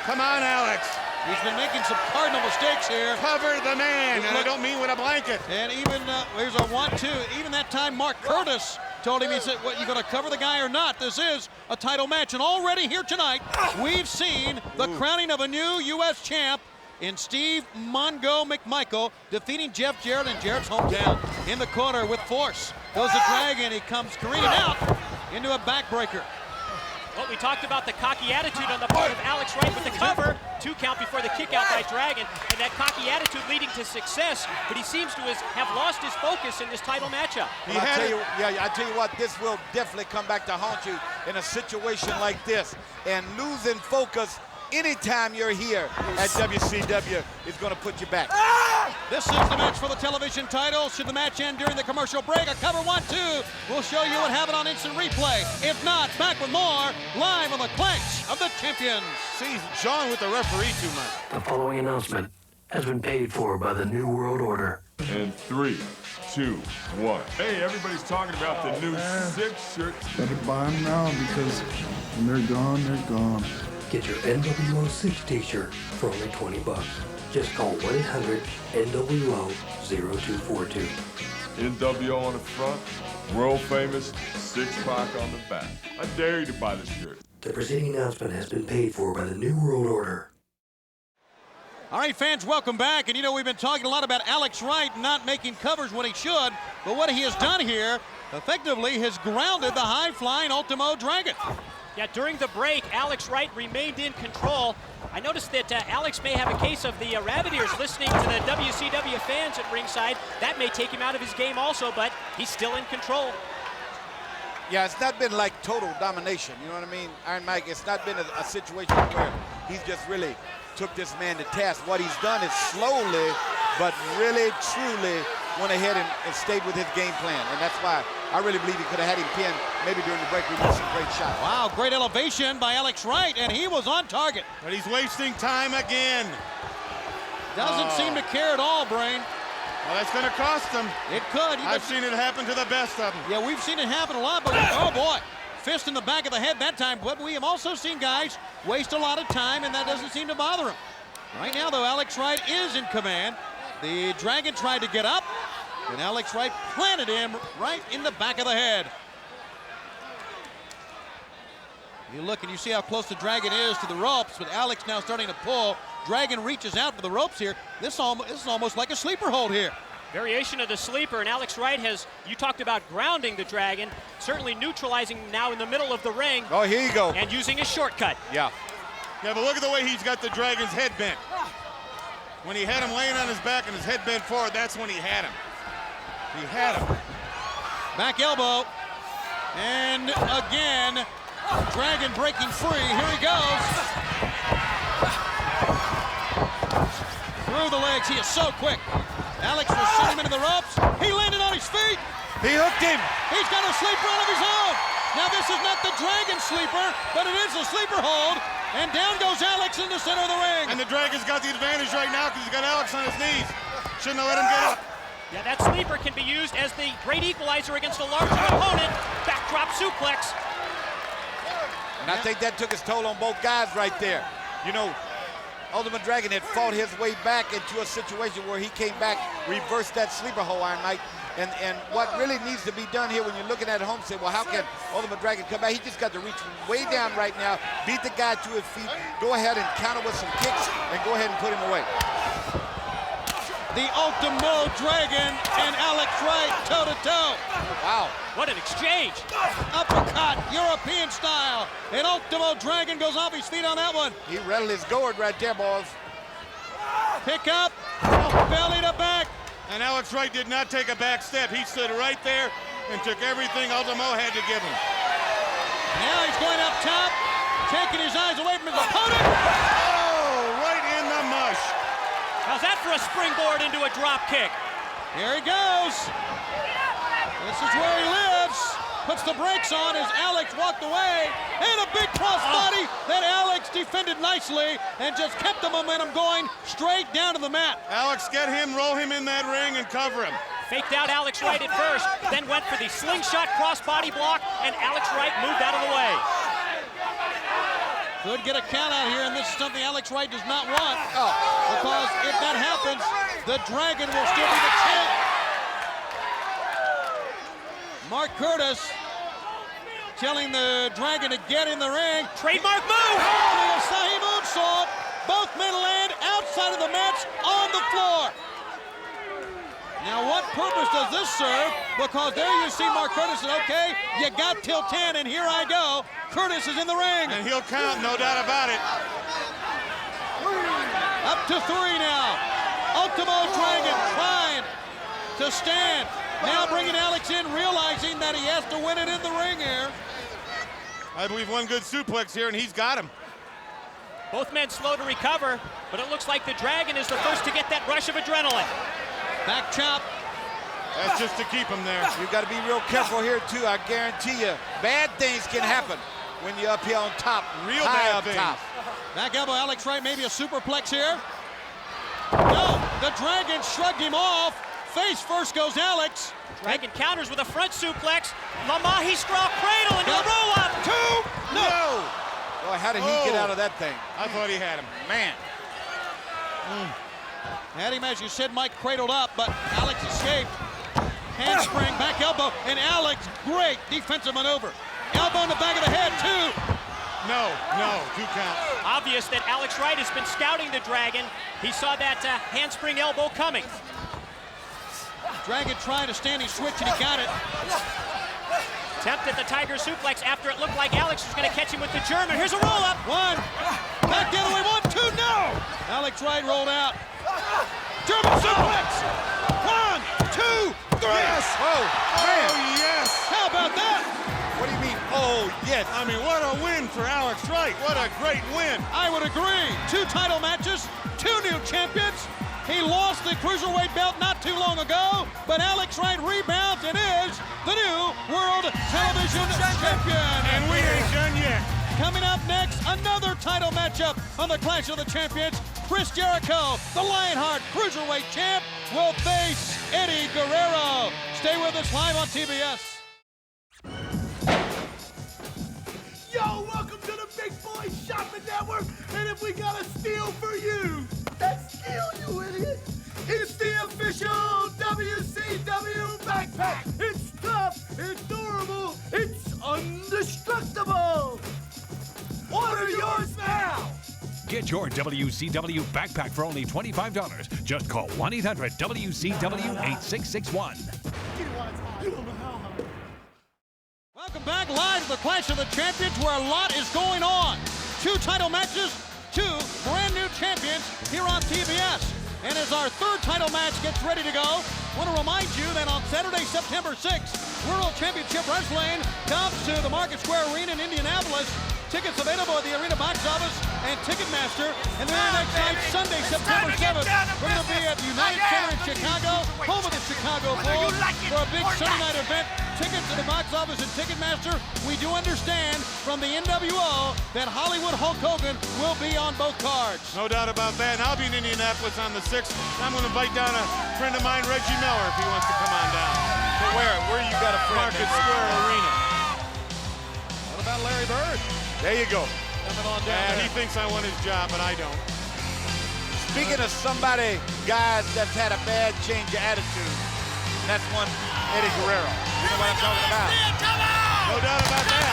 Come on, Alex. He's been making some cardinal mistakes here. Cover the man, and I don't mean with a blanket. And even, there's a 1-2. Even that time, Mark Curtis told him, he said, what, you going to cover the guy or not? This is a title match. And already here tonight, we've seen the crowning of a new U.S. champ in Steve Mongo McMichael, defeating Jeff Jarrett in Jarrett's hometown. In the corner with force goes the Dragon. He comes careening out into a backbreaker. Well, we talked about the cocky attitude on the part of Alex Wright with the cover. 2 count before the kick out by Dragon, and that cocky attitude leading to success, but he seems to have lost his focus in this title matchup. I tell you what, this will definitely come back to haunt you in a situation like this. And losing focus anytime you're here at WCW is going to put you back. This is the match for the television title. Should the match end during the commercial break? A cover 1-2. We'll show you what happened on instant replay. If not, back with more live on the Clash of the Champions. See, Sean with the referee too much. The following announcement has been paid for by the New World Order. And 3, 2, 1. Hey, everybody's talking about the new Syxx shirt. Better buy them now because when they're gone, they're gone. Get your NWO Syxx t-shirt for only $20. Just call 1-800-NWO-0242. NWO on the front, world famous Syxx-Pac on the back. I dare you to buy this shirt. The preceding announcement has been paid for by the New World Order. All right, fans, welcome back. And you know, we've been talking a lot about Alex Wright not making covers when he should, but what he has done here effectively has grounded the high-flying Ultimo Dragon. Yeah, during the break, Alex Wright remained in control. I noticed that Alex may have a case of the rabbit ears listening to the WCW fans at ringside. That may take him out of his game also, but he's still in control. Yeah, it's not been like total domination, you know what I mean, Iron Mike? It's not been a situation where he's just really took this man to task. What he's done is slowly, but really, truly went ahead and stayed with his game plan. And that's why I really believe he could have had him pinned maybe during the break. We missed some great shots. Wow, great elevation by Alex Wright, and he was on target. But he's wasting time again. Doesn't seem to care at all, Brain. Well, that's going to cost him. It could. I've seen it happen to the best of them. Yeah, we've seen it happen a lot, but oh boy, fist in the back of the head that time. But we have also seen guys waste a lot of time, and that doesn't seem to bother him. Right now, though, Alex Wright is in command. The Dragon tried to get up, and Alex Wright planted him right in the back of the head. You look and you see how close the Dragon is to the ropes, but Alex now starting to pull. Dragon reaches out for the ropes here. This is almost like a sleeper hold here. Variation of the sleeper, and Alex Wright has, you talked about grounding the Dragon, certainly neutralizing now in the middle of the ring. Oh, here you go. And using a shortcut. Yeah. Yeah, but look at the way he's got the Dragon's head bent. When he had him laying on his back and his head bent forward, that's when he had him. He had him. Back elbow. And again, Dragon breaking free. Here he goes. Through the legs. He is so quick. Alex will send him into the ropes. He landed on his feet. He hooked him. He's got a sleeper out of his own. Now this is not the Dragon sleeper, but it is a sleeper hold. And down goes Alex in the center of the ring. And the Dragon's got the advantage right now because he's got Alex on his knees. Shouldn't have let him get up. Yeah, that sleeper can be used as the great equalizer against a larger opponent. Backdrop suplex. And I think that took its toll on both guys right there. You know, Ultimate Dragon had fought his way back into a situation where he came back, reversed that sleeper hold, Iron Mike. And what really needs to be done here when you're looking at it home, say, well, how can Ultimate Dragon come back? He just got to reach way down right now, beat the guy to his feet, go ahead and counter with some kicks, and go ahead and put him away. The Ultimo Dragon and Alex Wright toe-to-toe. Wow. What an exchange. Uppercut, European style. And Ultimo Dragon goes off his feet on that one. He rattled his gourd right there, boys. Pick up, belly to back. And Alex Wright did not take a back step. He stood right there and took everything Ultimo had to give him. Now he's going up top, taking his eyes away from his opponent. Oh, right in the mush. How's that for a springboard into a drop kick? Here he goes. This is where he lives. Puts the brakes on as Alex walked away. And a big crossbody that Alex defended nicely and just kept the momentum going straight down to the mat. Alex, get him, roll him in that ring, and cover him. Faked out Alex Wright at first, then went for the slingshot crossbody block, and Alex Wright moved out of the way. Could get a count out here, and this is something Alex Wright does not want. Because if that happens, the Dragon will still be the champ. Mark Curtis telling the Dragon to get in the ring. Trademark move! The Asahi moonsault. Both men land outside of the mats on the floor. Now, what purpose does this serve? Because there you see Mark Curtis said, okay, you got till 10, and here I go. Curtis is in the ring. And he'll count, no doubt about it. Up to 3 now. Ultimo Dragon trying to stand. Now bringing Alex in, realizing that he has to win it in the ring here. I believe one good suplex here, and he's got him. Both men slow to recover, but it looks like the Dragon is the first to get that rush of adrenaline. Back chop. That's just to keep him there. You've got to be real careful here, too. I guarantee you, bad things can happen when you're up here on top. Real high bad up things. top. Back elbow, Alex Wright, maybe a superplex here. No, the Dragon shrugged him off. Face first goes Alex. Dragon counters with a front suplex. La Magistral cradle and a roll up. 2. No. Boy, how did he get out of that thing? I thought he had him. Man. Had him, as you said, Mike, cradled up, but Alex escaped. Handspring, back elbow, and Alex, great defensive maneuver. Elbow in the back of the head, 2. No, 2 count. Obvious that Alex Wright has been scouting the Dragon. He saw that handspring elbow coming. Dragon trying to stand his switch, and he got it. Attempt at the Tiger suplex after it looked like Alex was going to catch him with the German. Here's a roll-up. One. Back the other way. 1, 2, no! Alex Wright rolled out. German suplex. 1, 2, 3. Yes. Oh, man. Oh, yes. How about that? What do you mean, oh, yes? I mean, what a win for Alex Wright. What a great win. I would agree. 2 title matches, 2 new champions. He lost the Cruiserweight belt not too long ago, but Alex Wright rebounds and is the new World Television Champion. And we ain't done yet. Coming up next, another title matchup on the Clash of the Champions. Chris Jericho, the Lionheart Cruiserweight champ, will face Eddie Guerrero. Stay with us live on TBS. Yo, welcome to the Big Boy Shopping Network, and if we got a steal for you, that's steal, you idiot. It's the official WCW backpack. It's tough, it's durable, it's indestructible. Order yours now. Get your WCW backpack for only $25. Just call 1-800-WCW-8661. Welcome back live to the Clash of the Champions, where a lot is going on. 2 title matches, 2 brand new champions here on TBS. And as our 3rd title match gets ready to go, I want to remind you that on Saturday, September 6th, World Championship Wrestling comes to the Market Square Arena in Indianapolis. Tickets available at the Arena box office and Ticketmaster. And then next night, Sunday, September 7th, we're going to be at the United Center in Chicago, home of the Chicago Bulls, for a big Sunday night event. Tickets to the box office and Ticketmaster. We do understand from the NWO that Hollywood Hulk Hogan will be on both cards. No doubt about that. And I'll be in Indianapolis on the 6th. I'm going to invite down a friend of mine, Reggie Miller, if he wants to come on down. So where you got a friend? Market Square Arena. What about Larry Bird? There you go. Coming on down. He thinks I want his job, but I don't. Speaking of somebody, guys, that's had a bad change of attitude, that's one Eddie Guerrero. You know what I'm talking about? No doubt about that.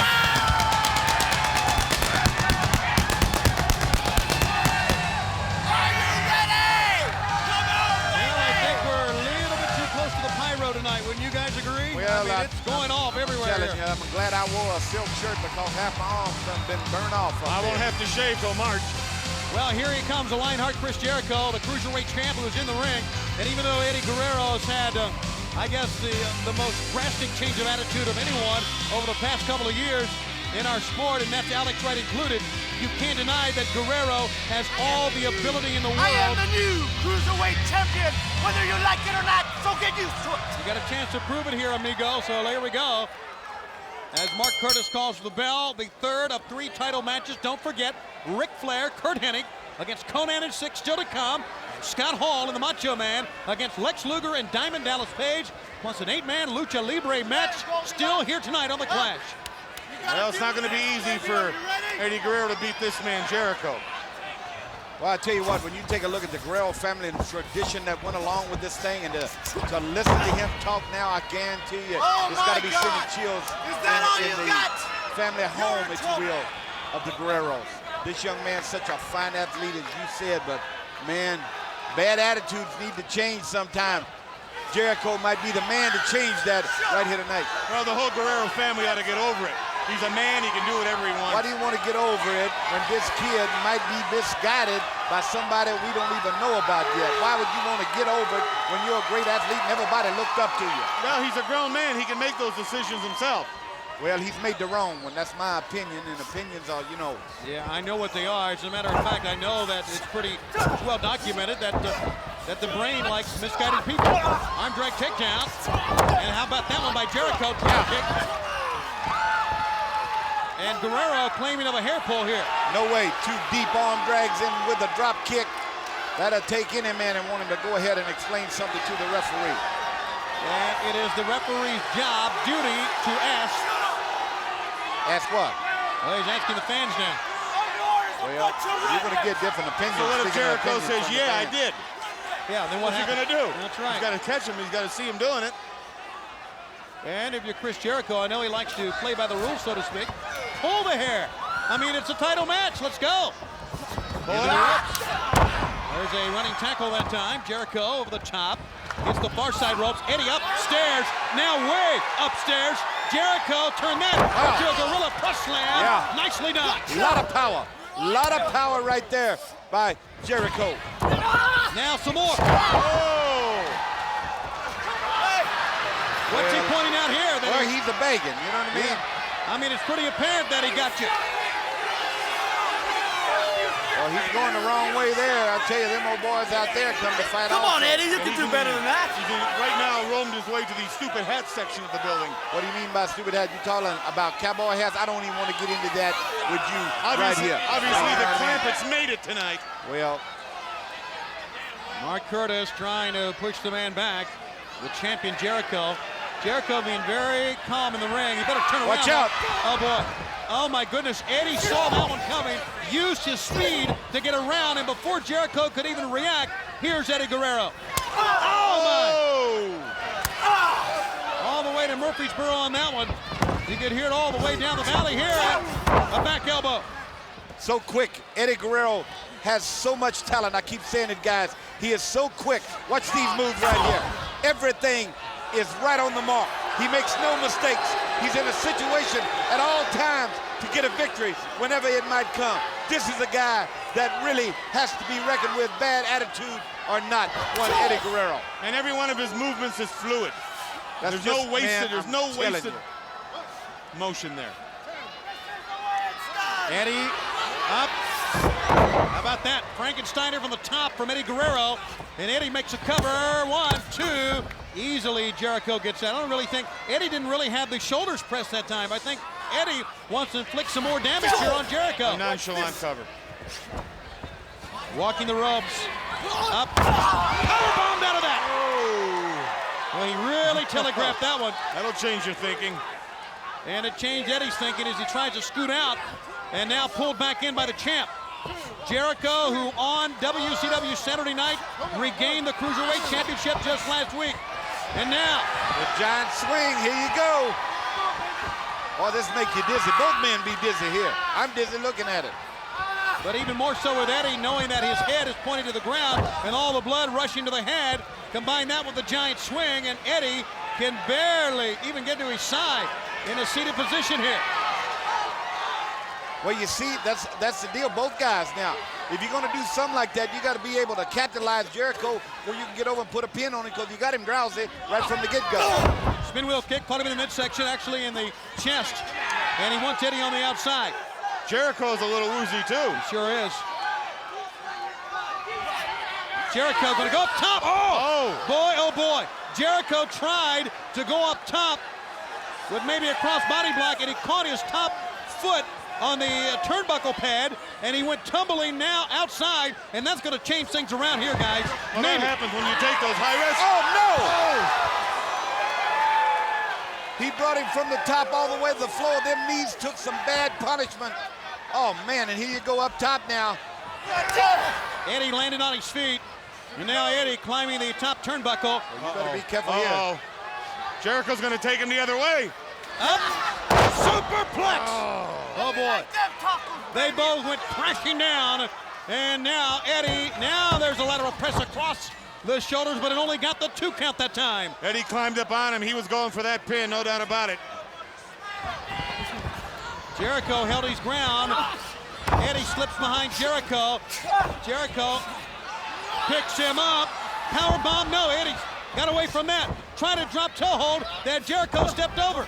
Are you ready? Come on, Well, I think we're a little bit too close to the pyro tonight. Wouldn't you guys agree? Well, I mean, it's going off everywhere telling here. you, I'm glad I wore a silk shirt because half my arms done been burned off. I won't have to shave till March. Well, here he comes, the Lionheart Chris Jericho, the Cruiserweight champ who is in the ring. And even though Eddie Guerrero has had, I guess, the most drastic change of attitude of anyone over the past couple of years in our sport, and that's Alex Wright included, you can't deny that Guerrero has all the ability in the world. I am the new Cruiserweight champion, whether you like it or not, so get used to it. You got a chance to prove it here, amigo, so there we go. As Mark Curtis calls for the bell, the 3rd of 3 title matches. Don't forget, Ric Flair Curt Hennig against Konnan Syxx still to come. Scott Hall and the Macho Man against Lex Luger and Diamond Dallas Page, plus an 8-man Lucha Libre match still here tonight on the Clash. Well, it's not going to be easy for Eddie Guerrero to beat this man, Jericho. Well, I tell you what, when you take a look at the Guerrero family and the tradition that went along with this thing, and to listen to him talk now, I guarantee you, it's got to be sending chills in the family home, if you will, of the Guerreros. This young man's such a fine athlete, as you said, but man, bad attitudes need to change sometime. Jericho might be the man to change that right here tonight. Well, the whole Guerrero family ought to get over it. He's a man, he can do whatever he wants. Why do you want to get over it when this kid might be misguided by somebody we don't even know about yet? Why would you want to get over it when you're a great athlete and everybody looked up to you? Well, he's a grown man. He can make those decisions himself. Well, he's made the wrong one. That's my opinion, and opinions are, you know. Yeah, I know what they are. As a matter of fact, I know that it's pretty well documented that the brain likes misguided people. Arm drag takedown. And how about that one by Jericho? Kick. And Guerrero claiming of a hair pull here. No way. 2 deep arm drags in with a drop kick. That'll take any man and want him to go ahead and explain something to the referee. And it is the referee's job, duty, to ask. Ask what? Well, he's asking the fans now. Well, you're going to get different opinions. So what if Jericho says, yeah, I did? Yeah, then what's he going to do? That's right. He's got to catch him. He's got to see him doing it. And if you're Chris Jericho, I know he likes to play by the rules, so to speak. Pull the hair. I mean, it's a title match. Let's go. Pull it out. There There's a running tackle that time. Jericho over the top. Hits the far side ropes. Eddie upstairs. Now way upstairs. Jericho turned that into a gorilla press slam. Yeah. Nicely done. A lot of power. A lot of power right there by Jericho. Now some more. Oh! What's he pointing out here? Well, he's a begging, you know what I mean? I mean, it's pretty apparent that he got you. Well, he's going the wrong way there. I'll tell you, them old boys out there come to fight. Come on, Eddie, you can do better than that. He's right now roamed his way to the stupid hat section of the building. What do you mean by stupid hat? You talking about cowboy hats? I don't even want to get into that with you right here. Obviously, the Clampets made it tonight. Well, Mark Curtis trying to push the man back. The champion Jericho. Jericho being very calm in the ring. You better turn around. Watch out. Oh, boy. Oh, my goodness. Eddie saw that one coming, used his speed to get around, and before Jericho could even react, here's Eddie Guerrero. Oh, my. All the way to Murfreesboro on that one. You could hear it all the way down the valley here. A back elbow. So quick. Eddie Guerrero has so much talent. I keep saying it, guys. He is so quick. Watch these moves right here. Everything is right on the mark. He makes no mistakes. He's in a situation at all times to get a victory whenever it might come. This is a guy that really has to be reckoned with, bad attitude or not, one Eddie Guerrero. And every one of his movements is fluid. There's no wasted, there's no wasted motion there. Eddie up. How about that? Frankensteiner from the top from Eddie Guerrero. And Eddie makes a cover. 1, 2. Easily Jericho gets that. I don't really think Eddie didn't really have the shoulders pressed that time. I think Eddie wants to inflict some more damage here on Jericho. A nonchalant cover. Walking the ropes. Up. Powerbombed out of that. Oh. Well, he really telegraphed that one. That'll change your thinking. And it changed Eddie's thinking as he tries to scoot out. And now pulled back in by the champ. Jericho, who on WCW Saturday night regained the Cruiserweight Championship just last week. And now, the giant swing, here you go. Oh, this make you dizzy. Both men be dizzy here. I'm dizzy looking at it. But even more so with Eddie, knowing that his head is pointed to the ground and all the blood rushing to the head. Combine that with the giant swing, and Eddie can barely even get to his side in a seated position here. Well, you see, that's the deal. Both guys now, if you're going to do something like that, you got to be able to capitalize Jericho where you can get over and put a pin on it because you got him drowsy right from the get-go. Spin wheel kick, caught him in the midsection, actually in the chest. And he wants Eddie on the outside. Jericho's a little woozy, too. He sure is. Jericho going to go up top. Oh, boy. Jericho tried to go up top with maybe a cross-body block, and he caught his top foot on the turnbuckle pad, and he went tumbling now outside, and that's going to change things around here, guys. Well, that happens when you take those high risks. Oh, no! He brought him from the top all the way to the floor. Them knees took some bad punishment. Oh, man, and here you go up top now. Eddie landed on his feet, and now Eddie climbing the top turnbuckle. You better be careful here. Jericho's going to take him the other way. Up, superplex. Oh boy. They both went crashing down, and now Eddie, there's a lateral press across the shoulders, but it only got the 2 count that time. Eddie climbed up on him. He was going for that pin, no doubt about it. Jericho held his ground. Eddie slips behind Jericho. Jericho picks him up. Powerbomb, no, Eddie got away from that. Trying to drop toe hold that Jericho stepped over.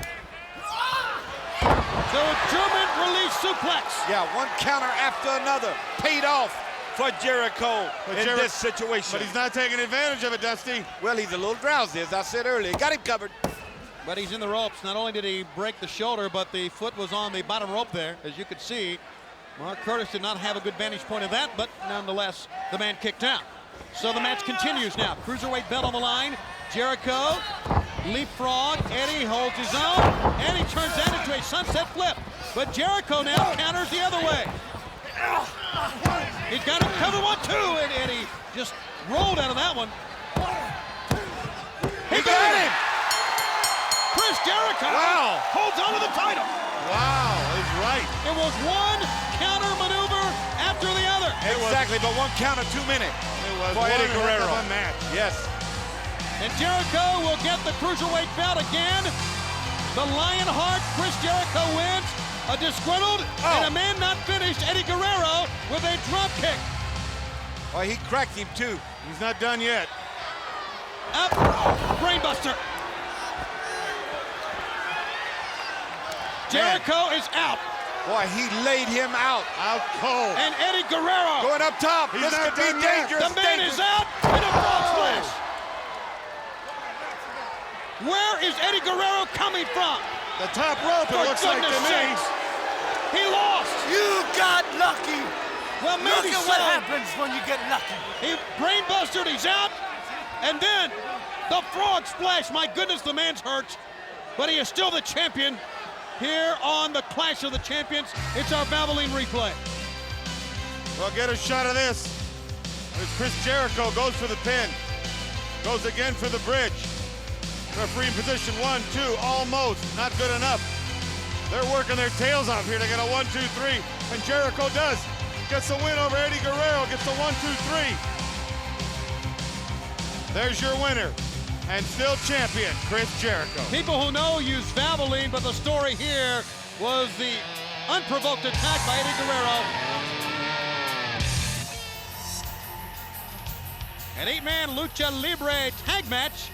So German release suplex. Yeah, one counter after another. Paid off for Jericho in this situation. But he's not taking advantage of it, Dusty. Well, he's a little drowsy, as I said earlier. Got him covered. But he's in the ropes. Not only did he break the shoulder, but the foot was on the bottom rope there, as you could see. Mark Curtis did not have a good vantage point of that, but nonetheless, the man kicked out. So the match continues now. Cruiserweight belt on the line. Jericho, leapfrog. Eddie holds his own. Eddie turns that into a sunset flip. But Jericho now counters the other way. He's got him covered 1, 2, and Eddie just rolled out of that one. He got him! Chris Jericho holds on to the title. Wow, he's right. It was one counter maneuver after the other. Exactly, but 1 count of 2 minutes. It was for Eddie one heck Guerrero. of a match. Yes. And Jericho will get the Cruiserweight belt again. The Lionheart, Chris Jericho wins. A disgruntled and a man not finished, Eddie Guerrero, with a drop kick. Well, he cracked him too. He's not done yet. Up, brainbuster. Jericho is out. Boy, he laid him out. Out cold. And Eddie Guerrero going up top. He's This not could be done yet. dangerous. The man is out, and a frog splash. Where is Eddie Guerrero coming from? The top rope, it looks like to me. He lost. You got lucky. Well, maybe Look at what happens when you get lucky. He brainbustered, he's out. And then the frog splash. My goodness, the man's hurt. But he is still the champion here on the Clash of the Champions. It's our Valvoline replay. Well, get a shot of this. As Chris Jericho goes for the pin. Goes again for the bridge. Referee in position 1, 2, almost. Not good enough. They're working their tails off here to get a 1, 2, 3. And Jericho does. Gets the win over Eddie Guerrero. Gets the 1, 2, 3. There's your winner. And still champion, Chris Jericho. People who know use Valvoline, but the story here was the unprovoked attack by Eddie Guerrero. An 8-man Lucha Libre tag match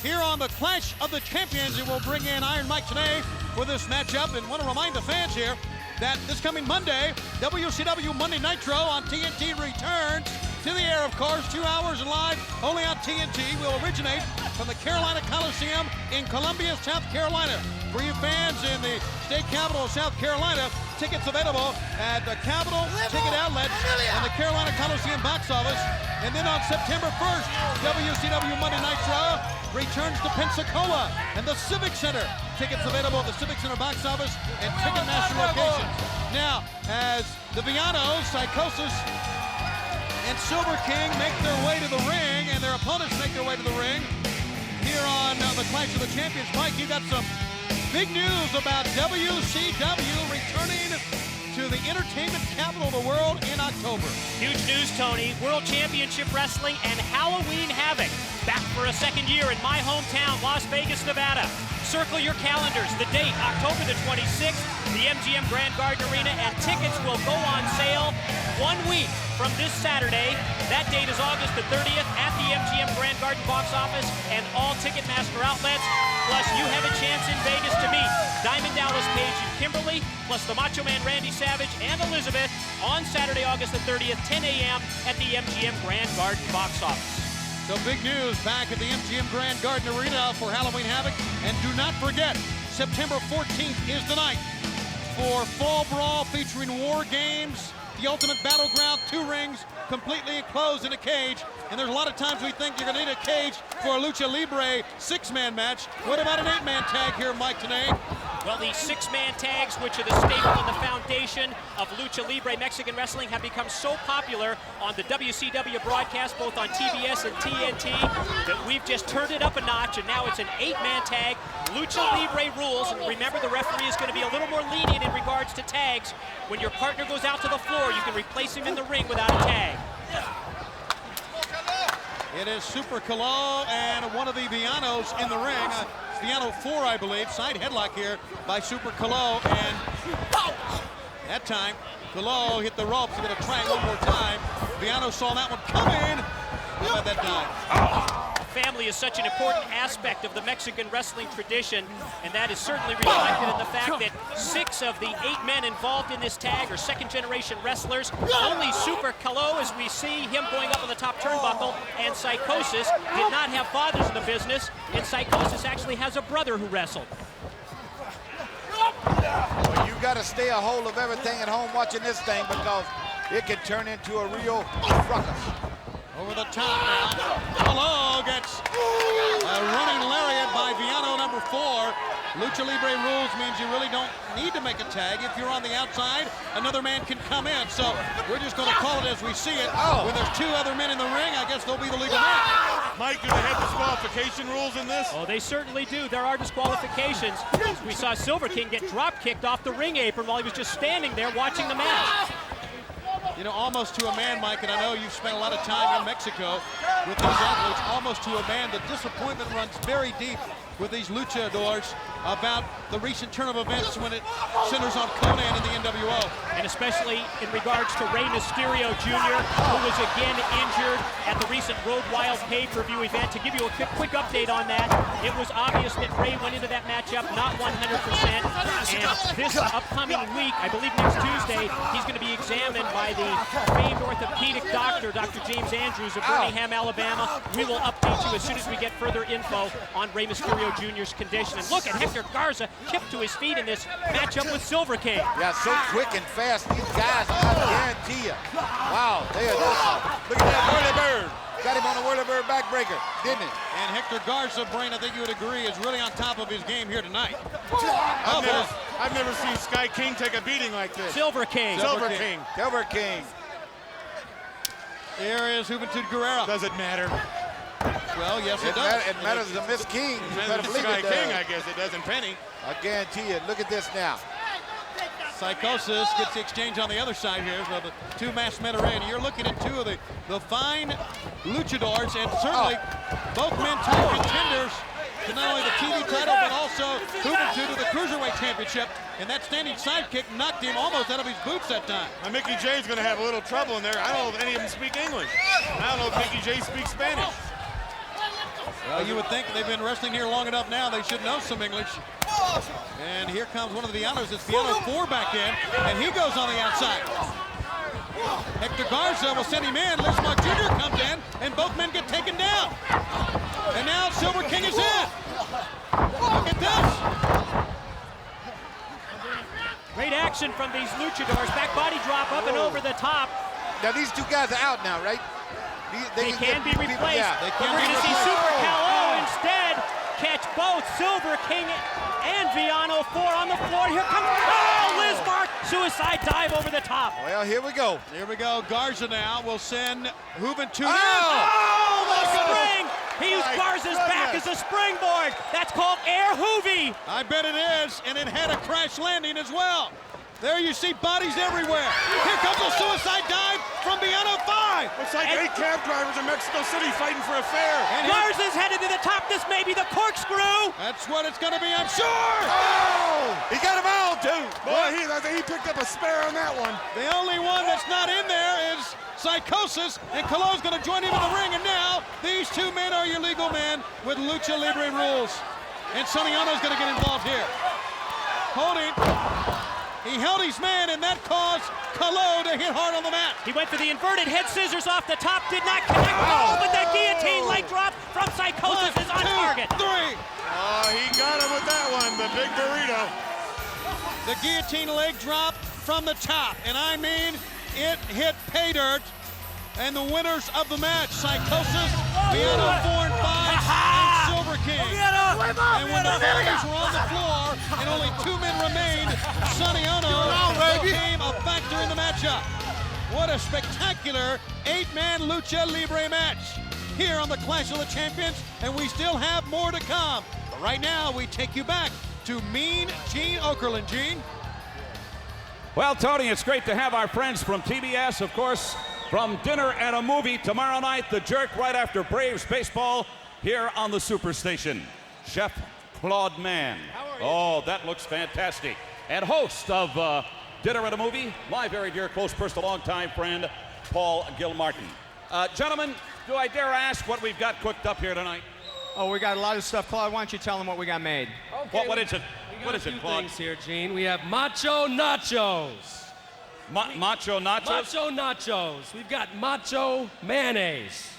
here on the Clash of the Champions. It will bring in Iron Mike today for this matchup. And want to remind the fans here that this coming Monday, WCW Monday Nitro on TNT returns to the air, of course, 2 hours live only on TNT. Will originate from the Carolina Coliseum in Columbia, South Carolina. For you fans in the state capital of South Carolina, tickets available at the Capitol Ticket Outlets and the Carolina Coliseum box office. And then on September 1st, WCW Monday Nitro returns to Pensacola and the Civic Center. Tickets available at the Civic Center box office and Ticketmaster locations. Now, as the Villanos, Psychosis, and Silver King make their way to the ring, and their opponents make their way to the ring here on the Clash of the Champions. Mike, you got some big news about WCW returning to the entertainment capital of the world in October. Huge news, Tony. World Championship Wrestling and Halloween Havoc back for a second year in my hometown, Las Vegas, Nevada. Circle your calendars. The date, October the 26th, the MGM Grand Garden Arena, and tickets will go on sale 1 week from this Saturday. That date is August the 30th at the MGM Grand Garden box office and all Ticketmaster outlets. Plus, you have a chance in Vegas to meet Diamond Dallas Page and Kimberly, plus the Macho Man Randy Savage and Elizabeth on Saturday, August the 30th, 10 a.m. at the MGM Grand Garden box office. So big news back at the MGM Grand Garden Arena for Halloween Havoc. And do not forget, September 14th is the night for Fall Brawl featuring War Games, the Ultimate Battleground, 2 rings, completely enclosed in a cage. And there's a lot of times we think you're going to need a cage for a Lucha Libre 6-man match. What about an 8-man tag here, Mike, today? Well, the 6-man tags, which are the staple and the foundation of Lucha Libre Mexican wrestling, have become so popular on the WCW broadcast, both on TBS and TNT, that we've just turned it up a notch, and now it's an 8-man tag. Lucha Libre rules, and remember, the referee is going to be a little more lenient in regards to tags. When your partner goes out to the floor, you can replace him in the ring without a tag. It is Super Calo and one of the Villanos in the ring. Villano 4, I believe. Side headlock here by Super Calo. And that time, Calo hit the ropes. He's going to try it one more time. Villano saw that one coming. How about that dive? Family is such an important aspect of the Mexican wrestling tradition, and that is certainly reflected in the fact that 6 of the 8 men involved in this tag are second-generation wrestlers. Only Super Calo, as we see him going up on the top turnbuckle, and Psychosis did not have fathers in the business, and Psychosis actually has a brother who wrestled. Well, you got to stay a hold of everything at home watching this thing, because it can turn into a real ruckus. Over the top now. Calo gets a running lariat by Villano number 4. Lucha Libre rules means you really don't need to make a tag. If you're on the outside, another man can come in. So we're just going to call it as we see it. When there's 2 other men in the ring, I guess they'll be the legal man. Mike, do they have disqualification rules in this? Oh, they certainly do. There are disqualifications. We saw Silver King get drop kicked off the ring apron while he was just standing there watching the match. You know, almost to a man, Mike, and I know you've spent a lot of time in Mexico with these athletes, almost to a man. The disappointment runs very deep with these luchadors about the recent turn of events when it centers on Konnan and the NWO. And especially in regards to Rey Mysterio Jr., who was again injured at the recent Road Wild pay-per-view event. To give you a quick update on that, it was obvious that Rey went into that matchup not 100%, and this upcoming week, I believe next Tuesday, he's going to be examined by the famed orthopedic doctor, Dr. James Andrews of Birmingham, Alabama. We will update you as soon as we get further info on Rey Mysterio Jr.'s condition. And look at Hector Garza kipped to his feet in this matchup with Silver King. Yeah, so quick and fast. These guys, I guarantee you. Wow, there it is. Look at that whirly bird. Got him on a whirly bird backbreaker, didn't it? And Hector Garza, Brain, I think you would agree, is really on top of his game here tonight. I've never seen Sky King take a beating like this. Silver King. Silver King. Silver King. Here is Juventud Guerrero. Does it matter? Well, yes, it does. It matters to Miss King. It matters to Sky King, I guess it doesn't, Penny. I guarantee you. Look at this now. Psychosis gets the exchange on the other side here. So the two masked men are in. You're looking at two of the fine luchadors, and certainly both men top contenders to not only the TV title, but also Juventud to the Cruiserweight Championship. And that standing sidekick knocked him almost out of his boots that time. Now, Mickey J's going to have a little trouble in there. I don't know if any of them speak English. I don't know if Mickey J speaks Spanish. Well, you would think they've been wrestling here long enough now, they should know some English. And here comes one of the Villanos. It's Villano 4 back in, and he goes on the outside. Hector Garza will send him in. Lismar Jr. comes in, and both men get taken down. And now Silver King is in. Look at this. Great action from these luchadors. Back body drop up and over the top. Now these two guys are out now, right? They can be replaced. Yeah, We're going to see Super Cal-O instead catch both Silver King and Villano 4 on the floor. Here comes Lismar. Suicide dive over the top. Well, here we go. Here we go. Garza now will send Juventud in. Oh, the spring. He used Garza's back as a springboard. That's called air hoovy. I bet it is, and it had a crash landing as well. There you see bodies everywhere. Here comes a suicide dive from Villano 5. Looks like 8 cab drivers in Mexico City fighting for a fare. And Garza's headed to the top. This may be the corkscrew. That's what it's going to be, I'm sure. Oh! He got him all, too. Boy, he picked up a spare on that one. The only one that's not in there is Psychosis, and Colo's going to join him in the ring. And now these two men are your legal men with Lucha Libre rules. And Soniano's going to get involved here. Holding. He held his man, and that caused Colo to hit hard on the mat. He went for the inverted head scissors off the top, did not connect. Oh, but the guillotine leg drop from Psychosis is on target. 3. Oh, he got him with that one, the big burrito. The guillotine leg drop from the top, and I mean, it hit pay dirt. And the winners of the match, Psychosis, Villano 4 and 5, and Silver King. And when the bodies were on the floor and only 2 men remained, Soniano became a factor in the matchup. What a spectacular 8-man Lucha Libre match here on the Clash of the Champions, and we still have more to come. But right now, we take you back to Mean Gene Okerlund. Gene? Well, Tony, it's great to have our friends from TBS, of course, from dinner and a movie tomorrow night, The Jerk, right after Braves baseball here on the Superstation. Chef Claude Mann. Oh, that looks fantastic. And host of Dinner and a Movie, my very dear, close personal, longtime friend, Paul Gilmartin. Gentlemen, do I dare ask what we've got cooked up here tonight? Oh, we got a lot of stuff. Claude, why don't you tell them what we got made? Okay, what is it? What is it, Claude? Things here, Gene. We have Macho Nachos. Macho Nachos? Macho Nachos. We've got Macho Mayonnaise.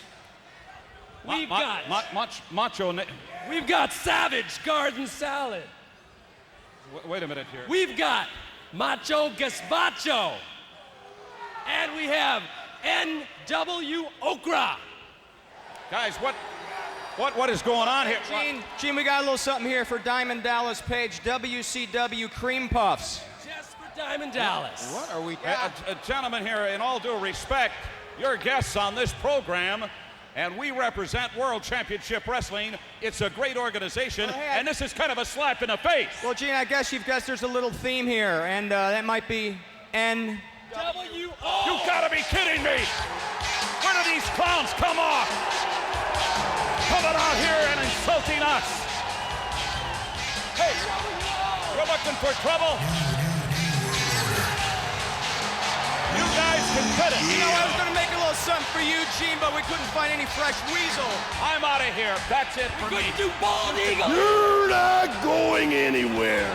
We've got Savage Garden Salad. Wait a minute here. We've got Macho Gazpacho. And we have NW Okra. Guys, what is going on here? Gene, we got a little something here for Diamond Dallas Page, WCW Cream Puffs. Just for Diamond Dallas. What are we... gentlemen here, in all due respect, you're guests on this program, and we represent World Championship Wrestling. It's a great organization, and this is kind of a slap in the face. Well, Gene, I guess you've guessed there's a little theme here, and that might be NW You gotta be kidding me! Where do these clowns come off? Coming out here and insulting us! Hey, you're looking for trouble? You guys can cut it. You know, I was going to make a little something for you, Gene, but we couldn't find any fresh weasel. I'm out of here. That's it for me. Couldn't do bald eagle. You're not going anywhere.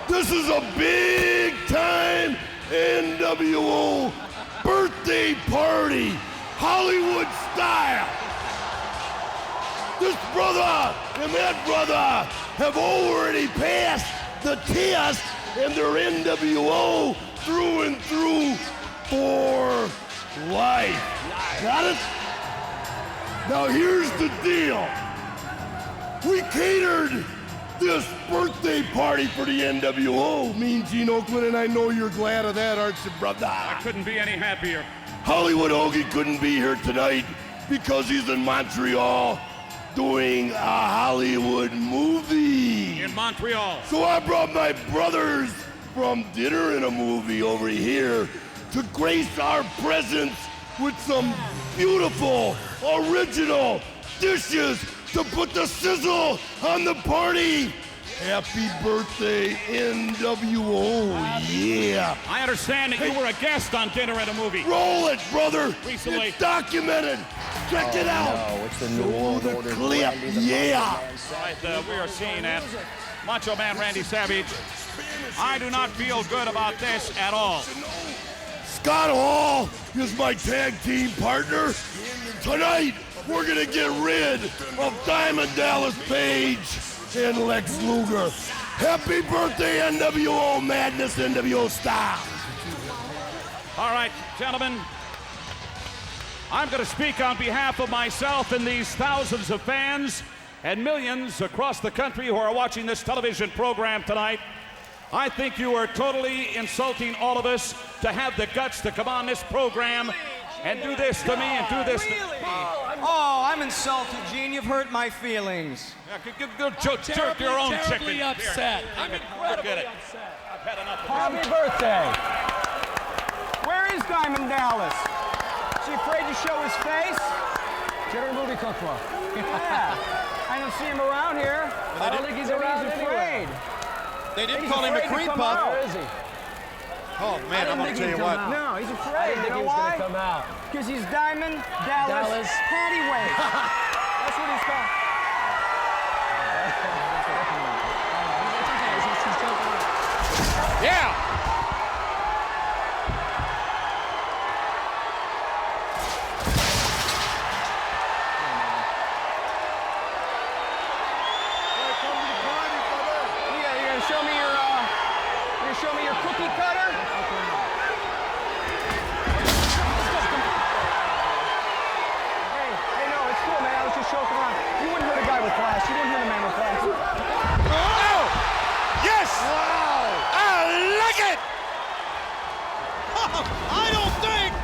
This is a big time NWO birthday party, Hollywood style. This brother and that brother have already passed the test, and they're NWO through and through for life. Got it? Now here's the deal. We catered this birthday party for the NWO, Mean Gene Oakland, and I know you're glad of that, aren't you, brother? I couldn't be any happier. Hollywood Hoagie couldn't be here tonight because he's in Montreal doing a Hollywood movie. In Montreal. So I brought my brothers from Dinner and a Movie over here to grace our presence with some beautiful, original dishes to put the sizzle on the party. Happy birthday, NWO, yeah. I understand that you were a guest on Dinner and a Movie. Roll it, brother. Recently. It's documented. Check it out. No, it's the New World Order. Clip, yeah. Right, we are seeing at Macho Man Randy Savage. I do not feel good about this at all. Scott Hall is my tag team partner. Tonight, we're gonna get rid of Diamond Dallas Page and Lex Luger. Happy birthday, NWO Madness, NWO style. All right, gentlemen. I'm going to speak on behalf of myself and these thousands of fans and millions across the country who are watching this television program tonight. I think you are totally insulting all of us to have the guts to come on this program and do this to me and do this to... Oh, I'm insulted, Gene. You've hurt my feelings. Yeah, go jerk your own chicken. Terribly upset. I'm incredibly upset. I've had enough of Happy birthday. Where is Diamond Dallas? Is he afraid to show his face? Dinner movie cookbook. Yeah. I don't see him around here. I don't think he's around anyway. They didn't call him a cream puff. Where is he? Oh, man, I'm going to tell you what. No, he's afraid. You know why? Because he's Diamond Dallas Pattyweight. That's what he's called. Yeah. Show me your cookie cutter. Hey, no, it's cool, man. I was just joking around. You wouldn't hurt a guy with class. You wouldn't hurt a man with class. Oh! Yes! Wow! I like it! I don't think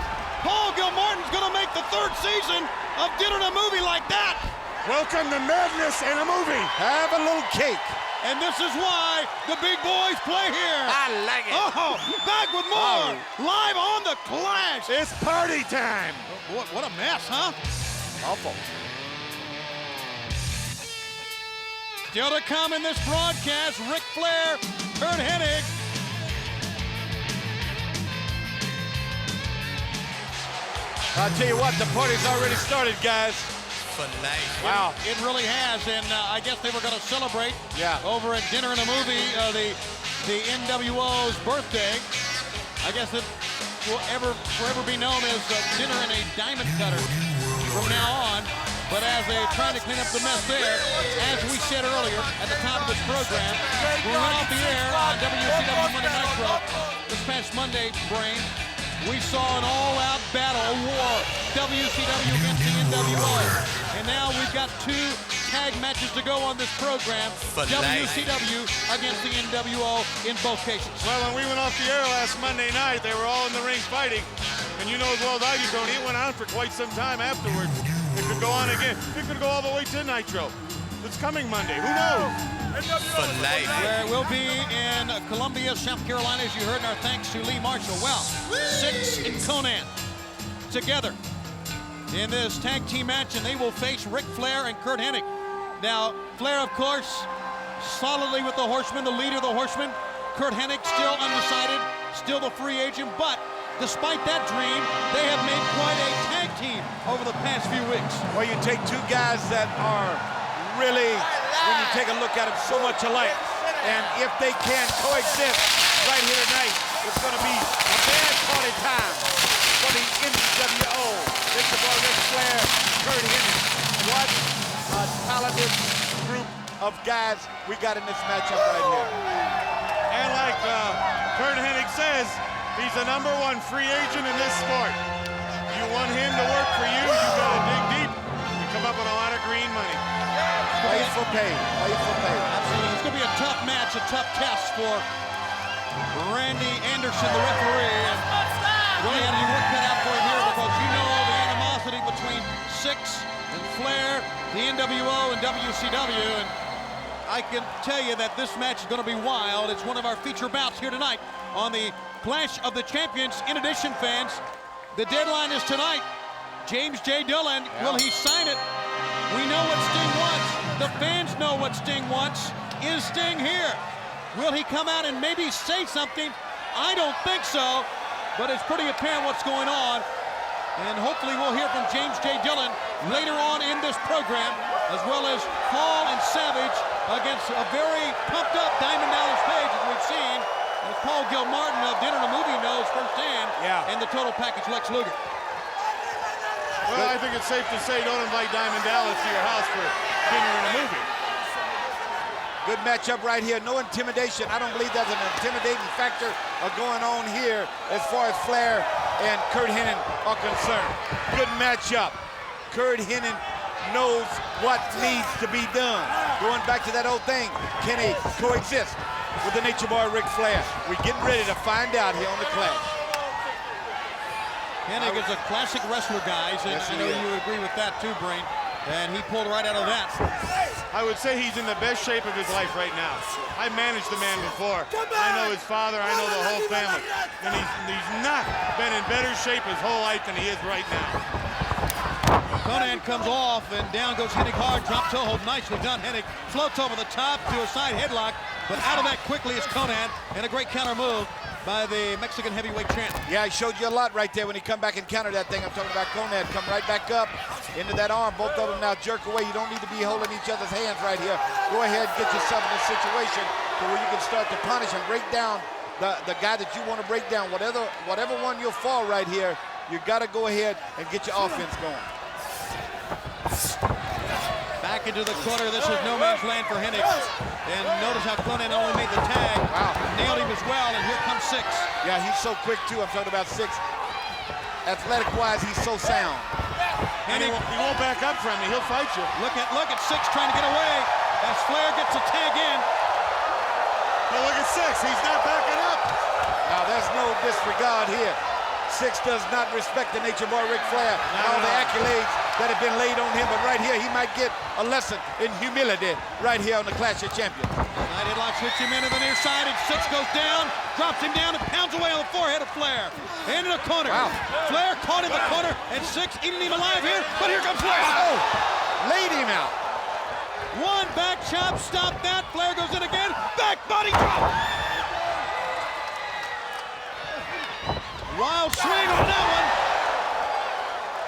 Paul Gilmartin's going to make the third season of Dinner and a Movie like that. Welcome to Madness and a Movie. Have a little cake. And this is why the big boys play here. I like it. Oh, back with more. Live on the Clash. It's party time. What a mess, huh? Awful. Still to come in this broadcast, Ric Flair, Curt Hennig. I'll tell you what, the party's already started, guys. Wow. It really has, and I guess they were going to celebrate over at Dinner and a Movie the NWO's birthday. I guess it will forever be known as Dinner and a Diamond Cutter from now on. But as they try to clean up the mess there, as we said earlier at the top of this program, we went off the air on WCW Monday Nitro this past Monday, Brain. We saw an all-out battle, a war, WCW against the NWO. And now we've got two tag matches to go on this program. WCW against the NWO in both cases. Well, when we went off the air last Monday night, they were all in the ring fighting. And you know as well as I do, Tony, it went on for quite some time afterwards. It could go on again. It could go all the way to Nitro. It's coming Monday. Who knows? For life. Where we'll be in Columbia, South Carolina, as you heard, and our thanks to Lee Marshall. Well, Syxx and Konnan together in this tag team match, and they will face Ric Flair and Curt Hennig. Now, Flair, of course, solidly with the Horsemen, the leader of the Horsemen. Curt Hennig still undecided, still the free agent, but despite that dream, they have made quite a tag team over the past few weeks. Well, you take two guys that are really, when you take a look at them, so much alike. And if they can coexist right here tonight, it's going to be a bad party time for the NWO. It's about Ric Flair, Curt Hennig. What a talented group of guys we got in this matchup right here. And like Curt Hennig says, he's the #1 free agent in this sport. You want him to work for you, you gotta dig deep and come up with a lot of green money. Play for pay, play for pay. Absolutely, it's gonna be a tough match, a tough test for Randy Anderson, the referee. And really had to work that out for him here, because you know the animosity between Syxx and Flair, the NWO and WCW. And I can tell you that this match is going to be wild. It's one of our feature bouts here tonight on the Clash of the Champions. In addition, fans, the deadline is tonight. James J. Dillon, will he sign it? We know what Sting wants. The fans know what Sting wants. Is Sting here? Will he come out and maybe say something? I don't think so, but it's pretty apparent what's going on. And hopefully we'll hear from James J. Dillon later on in this program, as well as Hall and Savage against a very pumped up Diamond Dallas Page, as we've seen. And Paul Gilmartin of Dinner and a Movie knows firsthand, and the total package Lex Luger. Well, I think it's safe to say don't invite Diamond Dallas to your house for dinner and a movie. Good matchup right here. No intimidation. I don't believe there's an intimidating factor going on here as far as Flair and Curt Hennig are concerned. Good matchup. Curt Hennig knows what needs to be done. Going back to that old thing, can he coexist with the Nature Boy Ric Flair? We're getting ready to find out here on the Clash. Hennig is a classic wrestler, guys, and I know you agree with that too, Brain. And he pulled right out of that. I would say he's in the best shape of his life right now. I managed the man before. I know his father, I know the whole family. And he's not been in better shape his whole life than he is right now. Konnan comes off, and down goes Hennig hard. Drop toe hold, nicely done. Hennig floats over the top to a side headlock, but out of that quickly is Konnan, and a great counter move by the Mexican heavyweight champ. Yeah, I showed you a lot right there when he come back and countered that thing. I'm talking about Konnan. Come right back up into that arm. Both of them now jerk away. You don't need to be holding each other's hands right here. Go ahead and get yourself in a situation to where you can start to punish and break down the guy that you want to break down. Whatever one you'll fall right here, you got to go ahead and get your offense going. Back into the corner. This is no man's land for Hennig. And notice how Konnan only made the tag. Wow. Nailed him as well, and here comes Syxx. Yeah, he's so quick, too. I'm talking about Syxx. Athletic-wise, he's so sound. And he won't back up from you. He'll fight you. Look at Syxx trying to get away as Flair gets a tag in. But look at Syxx. He's not backing up. Now, there's no disregard here. Syxx does not respect the Nature Boy Ric Flair and all the accolades that have been laid on him, but right here he might get a lesson in humility right here on the Clash of Champions. Side headlock switch him into the near side, and Syxx goes down, drops him down, and pounds away on the forehead of Flair. Into the corner. Wow. Flair caught in the corner, and Syxx eating him alive here, but here comes Flair. Oh, laid him out. One back chop, stop that. Flair goes in again, back body drop. Wild swing on that one.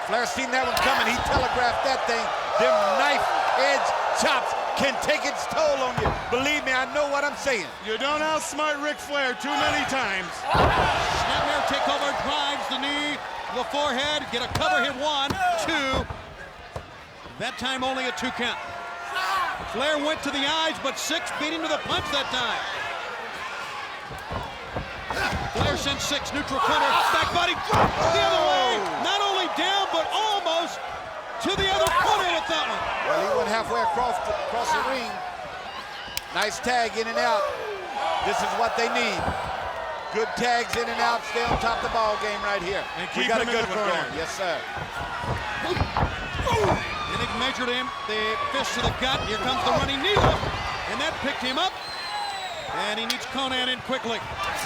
Flair seen that one coming. He telegraphed that thing. Them knife edge chops can take its toll on you. Believe me, I know what I'm saying. You don't outsmart Ric Flair too many times. Snapmare takeover, drives the knee, the forehead, get a cover hit. 1, 2. That time only a 2 count. Flair went to the eyes, but Syxx beat him to the punch that time. Flair sends Syxx neutral corner, back body drop the other way. Not only down, but almost to the other corner with that one. Well, he went halfway across the ring. Nice tag in and out. This is what they need. Good tags in and out. Stay on top of the ball game right here. And keep we got a him good in the one corner. going. Yes, sir. Hennig measured him, the fist to the gut. Here comes the running knee lift. and that picked him up. And he needs Konnan in quickly.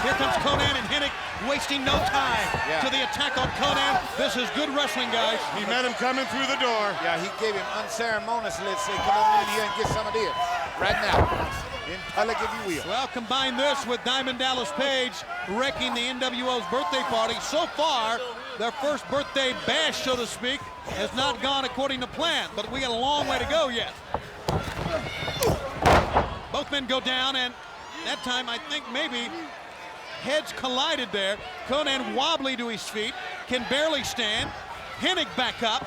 Here comes Konnan and Hennig wasting no time to the attack on Konnan. This is good wrestling, guys. He met him coming through the door. Yeah, he gave him unceremoniously, say, come on in here and get some of this right now. In public, if you will. Well, combine this with Diamond Dallas Page wrecking the NWO's birthday party. So far, their first birthday bash, so to speak, has not gone according to plan, but we got a long way to go yet. Both men go down, and that time I think maybe heads collided there. Konnan wobbly to his feet, can barely stand. Hennig back up.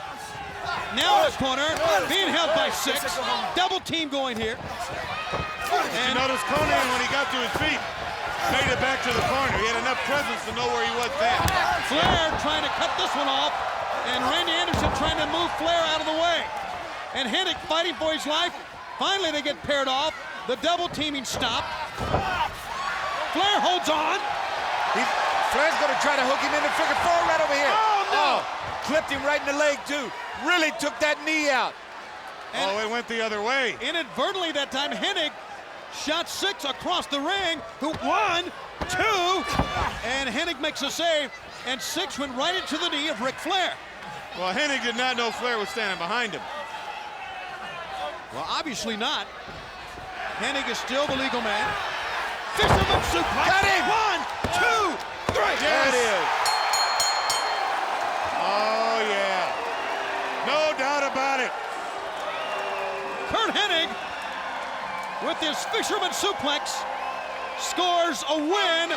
Now in his corner, being held by Syxx. Double team going here. And you notice Konnan, when he got to his feet, made it back to the corner. He had enough presence to know where he was then. Flair trying to cut this one off, and Randy Anderson trying to move Flair out of the way. And Hennig fighting for his life. Finally, they get paired off. The double teaming stopped. Flair holds on. Flair's going to try to hook him in the figure four right over here. Oh, no! Clipped him right in the leg, too. Really took that knee out. And it went the other way. Inadvertently that time, Hennig shot Syxx across the ring. Who 1, 2, and Hennig makes a save, and Syxx went right into the knee of Ric Flair. Well, Hennig did not know Flair was standing behind him. Well, obviously not. Hennig is still the legal man. Fisherman suplex. Got him! 1, 2, 3. There it is. Oh, yeah. No doubt about it. Curt Hennig, with his fisherman suplex, scores a win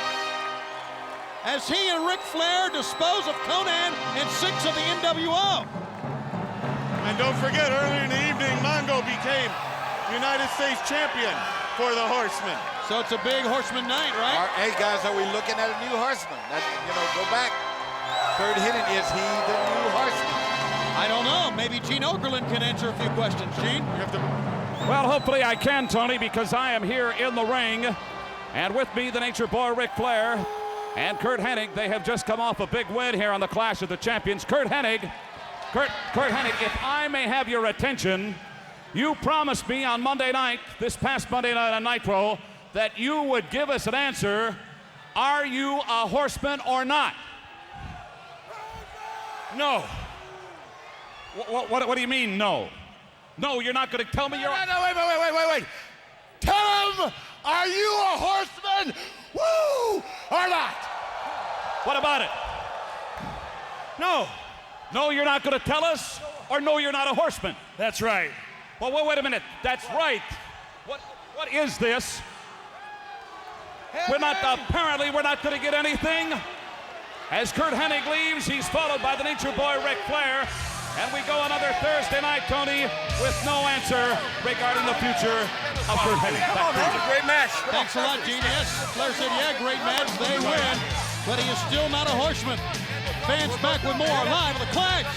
as he and Ric Flair dispose of Konnan and Syxx of the NWO. And don't forget, earlier in the evening, Mongo became United States champion for the Horsemen. So it's a big Horseman night, right? Hey, guys, are we looking at a new Horseman? Go back. Curt Hennig, is he the new Horseman? I don't know. Maybe Gene Okerlund can answer a few questions. Gene? Well, hopefully I can, Tony, because I am here in the ring. And with me, the Nature Boy, Ric Flair, and Curt Hennig. They have just come off a big win here on the Clash of the Champions. Curt Hennig, if I may have your attention, you promised me on Monday night, this past Monday night on Nitro, that you would give us an answer. Are you a Horseman or not? No. What do you mean, no? No, you're not going to tell me you're... No, wait. Tell him, are you a Horseman? Woo! Or not? What about it? No. No, you're not going to tell us? Or no, you're not a Horseman? That's right. Well, wait a minute. That's right. What is this? Apparently we're not going to get anything. As Curt Hennig leaves, he's followed by the Nature Boy, Ric Flair. And we go another Thursday night, Tony, with no answer regarding the future of Curt Hennig. Come on, man. Great match. Thanks a lot, Gene. Yes, Flair said, yeah, great match. They win. But he is still not a Horseman. Fans back with more live at the Clash.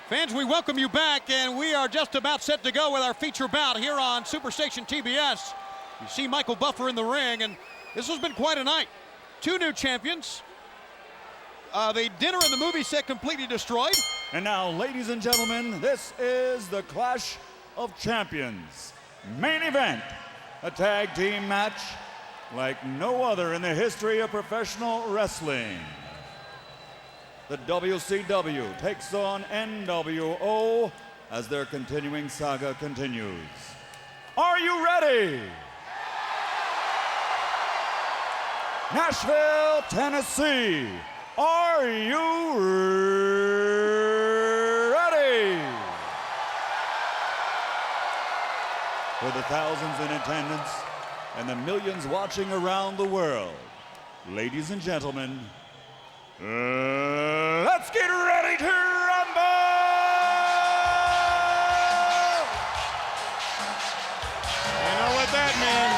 Fans, we welcome you back, and we are just about set to go with our feature bout here on Superstation TBS. You see Michael Buffer in the ring, and this has been quite a night. 2 new champions. The dinner and the movie set completely destroyed. And now, ladies and gentlemen, this is the Clash of Champions. Main event, a tag team match like no other in the history of professional wrestling. The WCW takes on NWO as their continuing saga continues. Are you ready? Nashville, Tennessee. Are you ready? For the thousands in attendance and the millions watching around the world, ladies and gentlemen, let's get ready to rumble! You know what that means?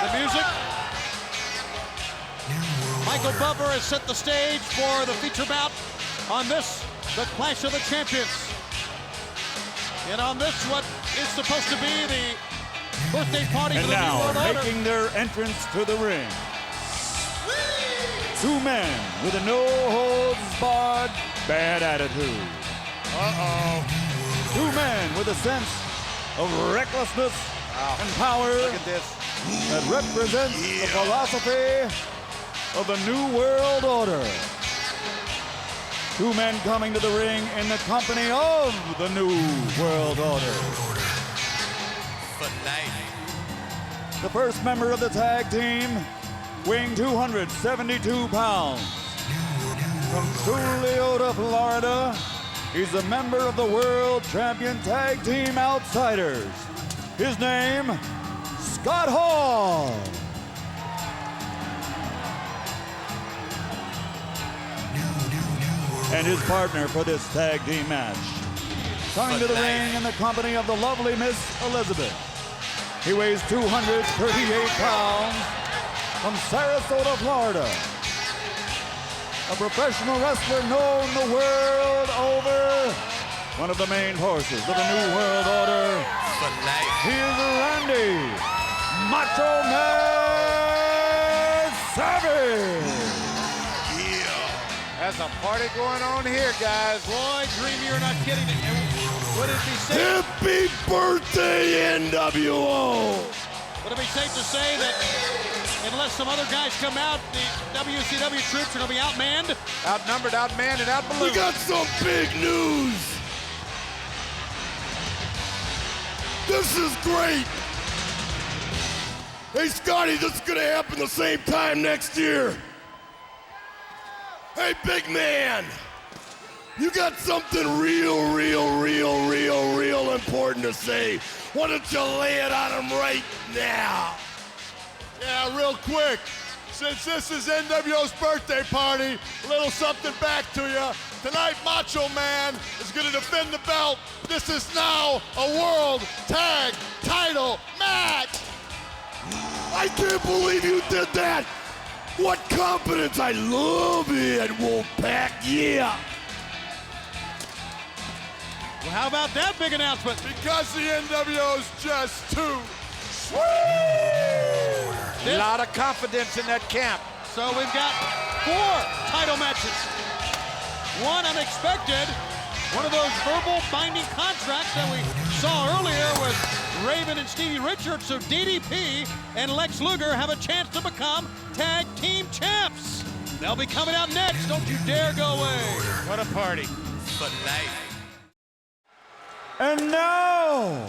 The music. Michael Buffer has set the stage for the feature bout on this, the Clash of the Champions. And on this, what is supposed to be the birthday party and for the New World Order. making their entrance to the ring, 2 men with a no-holds-barred bad attitude. 2 men with a sense of recklessness and power that represents the philosophy of the New World Order. Two men coming to the ring in the company of the New World Order. The first member of the tag team, weighing 272 pounds. From Tulsa, Florida, he's a member of the World Champion Tag Team Outsiders. His name, Scott Hall. And his partner for this tag team match. Coming to the ring in the company of the lovely Miss Elizabeth. He weighs 238 pounds from Sarasota, Florida. A professional wrestler known the world over. One of the main forces of the New World Order. He is Randy Macho Man Savage. There's a party going on here, guys. Boy, Dreamy, you're not kidding. Would it be safe? Happy birthday, NWO! Would it be safe to say that unless some other guys come out, the WCW troops are going to be outmanned? Outnumbered, outmanned, and outballooned. We got some big news. This is great. Hey, Scotty, this is going to happen the same time next year. Hey, big man. You got something real important to say. Why don't you lay it on him right now? Yeah, real quick. Since this is NWO's birthday party, a little something back to you. Tonight, Macho Man is going to defend the belt. This is now a World Tag Title match. I can't believe you did that. What confidence. I love it, Wolfpack. Yeah. Well, how about that big announcement? Because the NWO's just too sweet. A lot of confidence in that camp. So we've got 4 title matches. One unexpected, one of those verbal binding contracts that we saw earlier with Raven and Stevie Richards. So DDP and Lex Luger have a chance to become tag team champs. They'll be coming out next. Don't you dare go away. What a party. And now,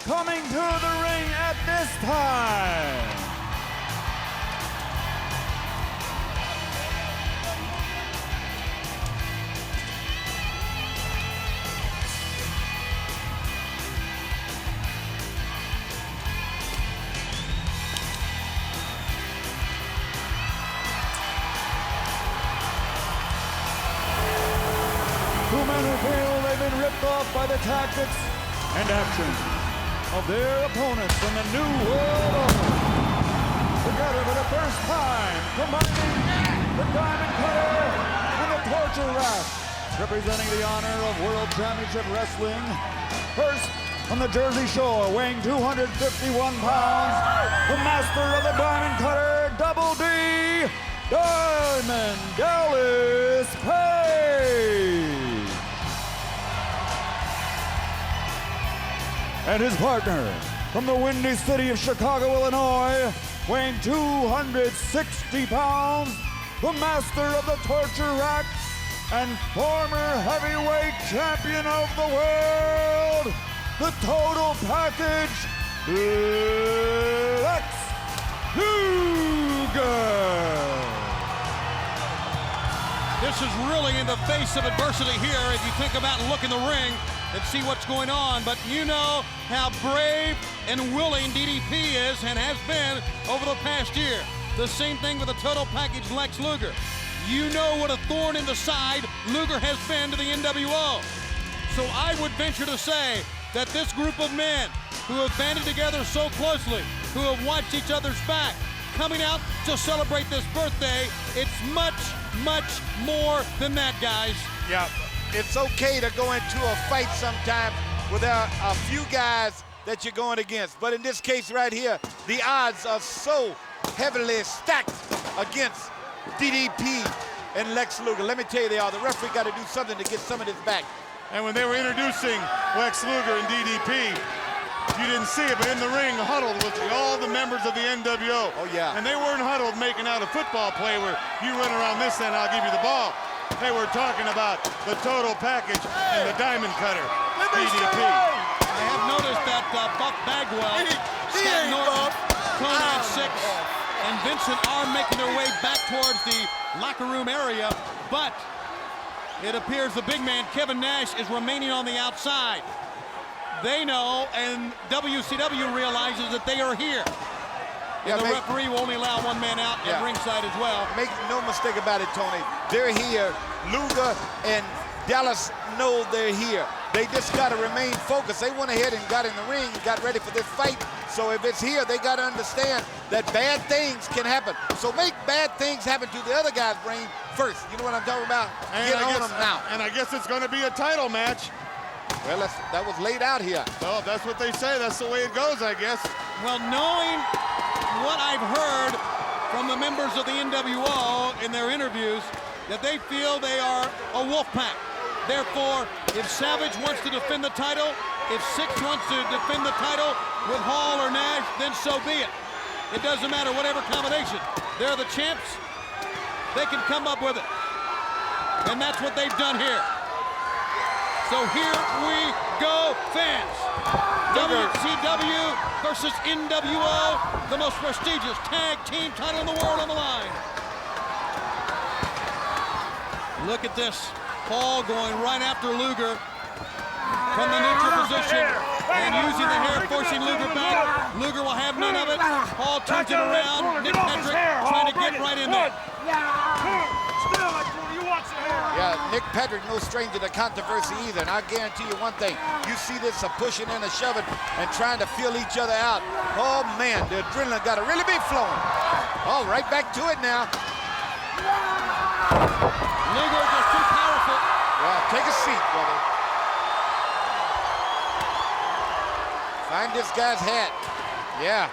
coming to the ring at this time, two men who feel they've been ripped off by the tactics and actions of their opponents in the New World Order. Together for the first time, combining the Diamond Cutter and the Torture Rack, representing the honor of World Championship Wrestling. First, from the Jersey Shore, weighing 251 pounds, the master of the Diamond Cutter, Double D, Diamond Dallas Page. And his partner, from the windy city of Chicago, Illinois, weighing 260 pounds, the master of the Torture Rack and former heavyweight champion of the world, the Total Package, Lex Luger. This is really in the face of adversity here if you think about and look in the ring and see what's going on. But you know how brave and willing DDP is and has been over the past year. The same thing with the Total Package Lex Luger. You know what a thorn in the side Luger has been to the NWO. So I would venture to say that this group of men who have banded together so closely, who have watched each other's back, coming out to celebrate this birthday, it's much more than that, guys. Yeah, it's okay to go into a fight sometimes with a few guys that you're going against. But in this case right here, the odds are so heavily stacked against DDP and Lex Luger. Let me tell you, they are. The referee got to do something to get some of this back. And when they were introducing Lex Luger and DDP, You didn't see it, but in the ring, huddled with all the members of the NWO. Oh, yeah. And they weren't huddled making out a football play where you run around this end, I'll give you the ball. They were talking about the total package and the diamond cutter, DDP. I have noticed that Buck Bagwell, Scott Norton, Konnan Syxx, and Vincent are making their way back towards the locker room area, but it appears the big man, Kevin Nash, is remaining on the outside. They know, and WCW realizes that they are here. And the referee will only allow one man out at ringside as well. Make no mistake about it, Tony. They're here. Luger and Dallas know they're here. They just got to remain focused. They went ahead and got in the ring and got ready for this fight. So if it's here, they got to understand that bad things can happen. So make bad things happen to the other guy's brain first. You know what I'm talking about? Get on them now. And I guess it's going to be a title match. Well, that was laid out here. Well, that's what they say. That's the way it goes, I guess. Well, knowing what I've heard from the members of the NWO in their interviews, that they feel they are a wolf pack. Therefore, if Savage wants to defend the title, if Syxx wants to defend the title with Hall or Nash, then so be it. It doesn't matter, whatever combination. They're the champs. They can come up with it. And that's what they've done here. So here we go, fans. WCW versus NWO, the most prestigious tag team title in the world on the line. Look at this. Paul going right after Luger from the neutral position and using the hair, forcing Luger back. Luger will have none of it. Paul turns it around. Nick Patrick trying to get right in there. Yeah, Nick Patrick, no stranger to controversy either. And I guarantee you one thing. You see this, a pushing and a shoving and trying to feel each other out. Oh, man, the adrenaline got to really be flowing. Oh, right back to it now. Luger just too powerful. Yeah, take a seat, brother. Find this guy's hat. Yeah.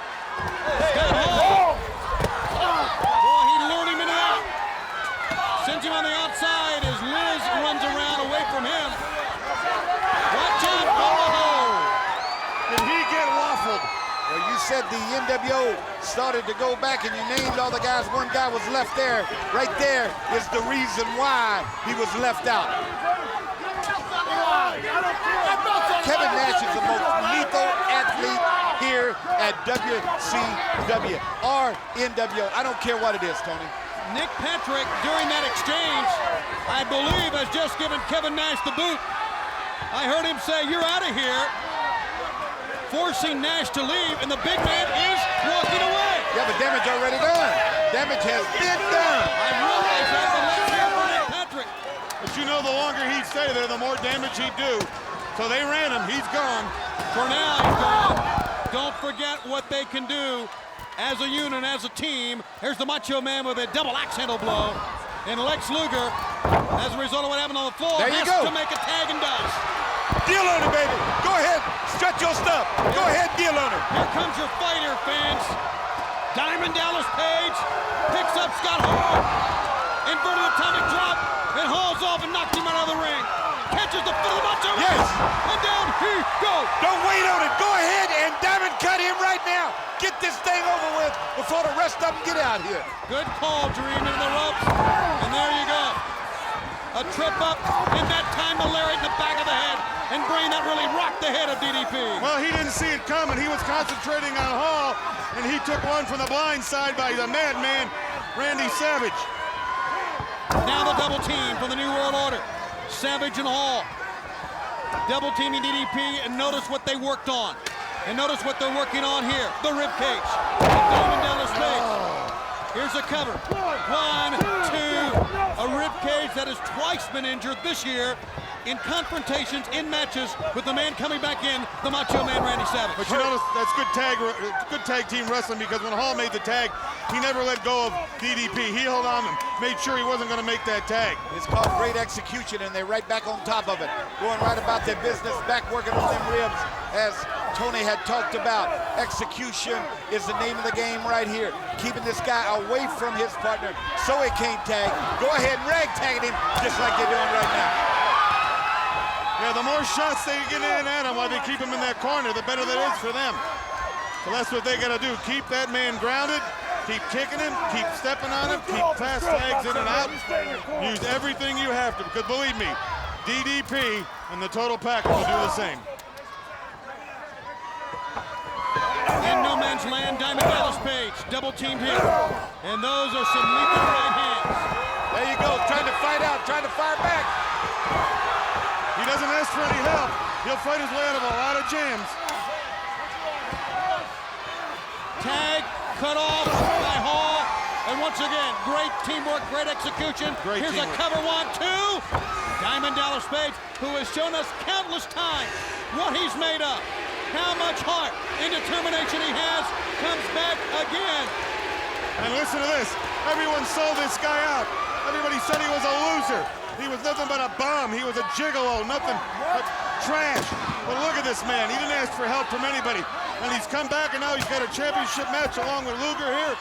Boy, he lured him into that. Sends him on the outside as Liz runs around away from him. Watch out, Did he get waffled? Well, you said the NWO started to go back and you named all the guys. One guy was left there. Right there is the reason why he was left out. Kevin Nash is the most lethal athlete here at WCW or NWO. I don't care what it is, Tony. Nick Patrick, during that exchange, I believe has just given Kevin Nash the boot. I heard him say, "You're out of here," forcing Nash to leave, and the big man is walking away. Yeah, but damage already done. Damage has been done. I realize that, but let's hear from Nick Patrick. But you know, the longer he'd stay there, the more damage he'd do. So they ran him. He's gone. For now, he's gone. Don't forget what they can do as a unit, as a team. Here's the Macho Man with a double axe handle blow. And Lex Luger, as a result of what happened on the floor, has to make a tag and does. Deal on it, baby. Go ahead. Stretch your stuff. Go ahead, deal on it. Here comes your fighter, fans. Diamond Dallas Page picks up Scott Hall. Inverted atomic drop. And hauls off and knocks him out of the ring. Catches the foot of the Macho Man. Yes. And down he goes. Don't wait on it. Go ahead and diamond cut him right now. Get this thing over with before the rest of them get out here. Good call, Dream, into the ropes. And there you go. A trip up, and that time the lariat in the back of the head. And brain that really rocked the head of DDP. Well, he didn't see it coming. He was concentrating on Hall, and he took one from the blind side by the madman, Randy Savage. Now the double team for the New World Order. Savage and Hall. Double teaming DDP, and notice what they worked on. And notice what they're working on here. The rib cage. Diamond Dallas Page. Here's a cover. 1, 2. A rib cage that has twice been injured this year in confrontations, in matches with the man coming back in, the Macho Man Randy Savage. But you notice that's good tag team wrestling, because when Hall made the tag, he never let go of DDP. He held on and made sure he wasn't going to make that tag. It's called great execution, and they're right back on top of it. Going right about their business, back working on them ribs, as Tony had talked about. Execution is the name of the game right here. Keeping this guy away from his partner so he can't tag. Go ahead and ragtag him just like they're doing right now. Yeah, the more shots they get in at him while they keep him in that corner, the better that is for them. So that's what they got to do. Keep that man grounded, keep kicking him, keep stepping on him, keep fast tags in and out. Use everything you have to, because believe me, DDP and the total package will do the same. In no man's land, Diamond Dallas Page, double teamed here. And those are some leaping right hands. There you go, trying to fight out, trying to fire back. He doesn't ask for any help. He'll fight his way out of a lot of jams. Tag, cut off by Hall. And once again, great teamwork, great execution. Here's a cover 1-2. Diamond Dallas Page, who has shown us countless times what he's made of. How much heart and determination he has, comes back again. And listen to this. Everyone sold this guy out. Everybody said he was a loser. He was nothing but a bum. He was a gigolo, nothing but trash. But look at this man. He didn't ask for help from anybody. And he's come back, and now he's got a championship match along with Luger here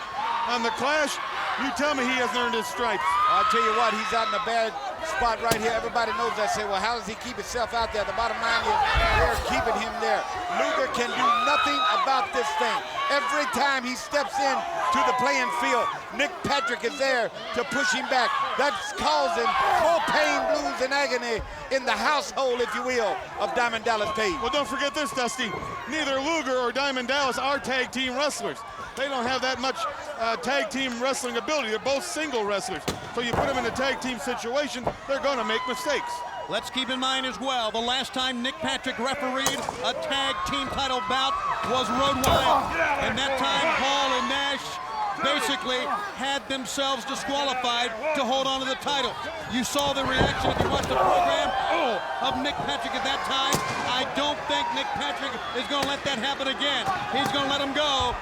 on the Clash. You tell me he hasn't earned his stripes. I'll tell you what, he's out in a bad spot right here. Everybody knows that. Say, well, how does he keep himself out there? The bottom line is they're keeping him there. Luger can do nothing about this thing. Every time he steps in to the playing field, Nick Patrick is there to push him back. That's causing more pain, blues, and agony in the household, if you will, of Diamond Dallas Page. Well, don't forget this, Dusty. Neither Luger or Diamond Dallas are tag team wrestlers. They don't have that much tag team wrestling ability. They're both single wrestlers. So you put them in a tag team situation, they're going to make mistakes. Let's keep in mind as well, the last time Nick Patrick refereed a tag team title bout was Road Wild. And that time, Paul and Nash basically had themselves disqualified to hold on to the title. You saw the reaction if you watched the program of Nick Patrick at that time. I don't think Nick Patrick is going to let that happen again. He's going to let him go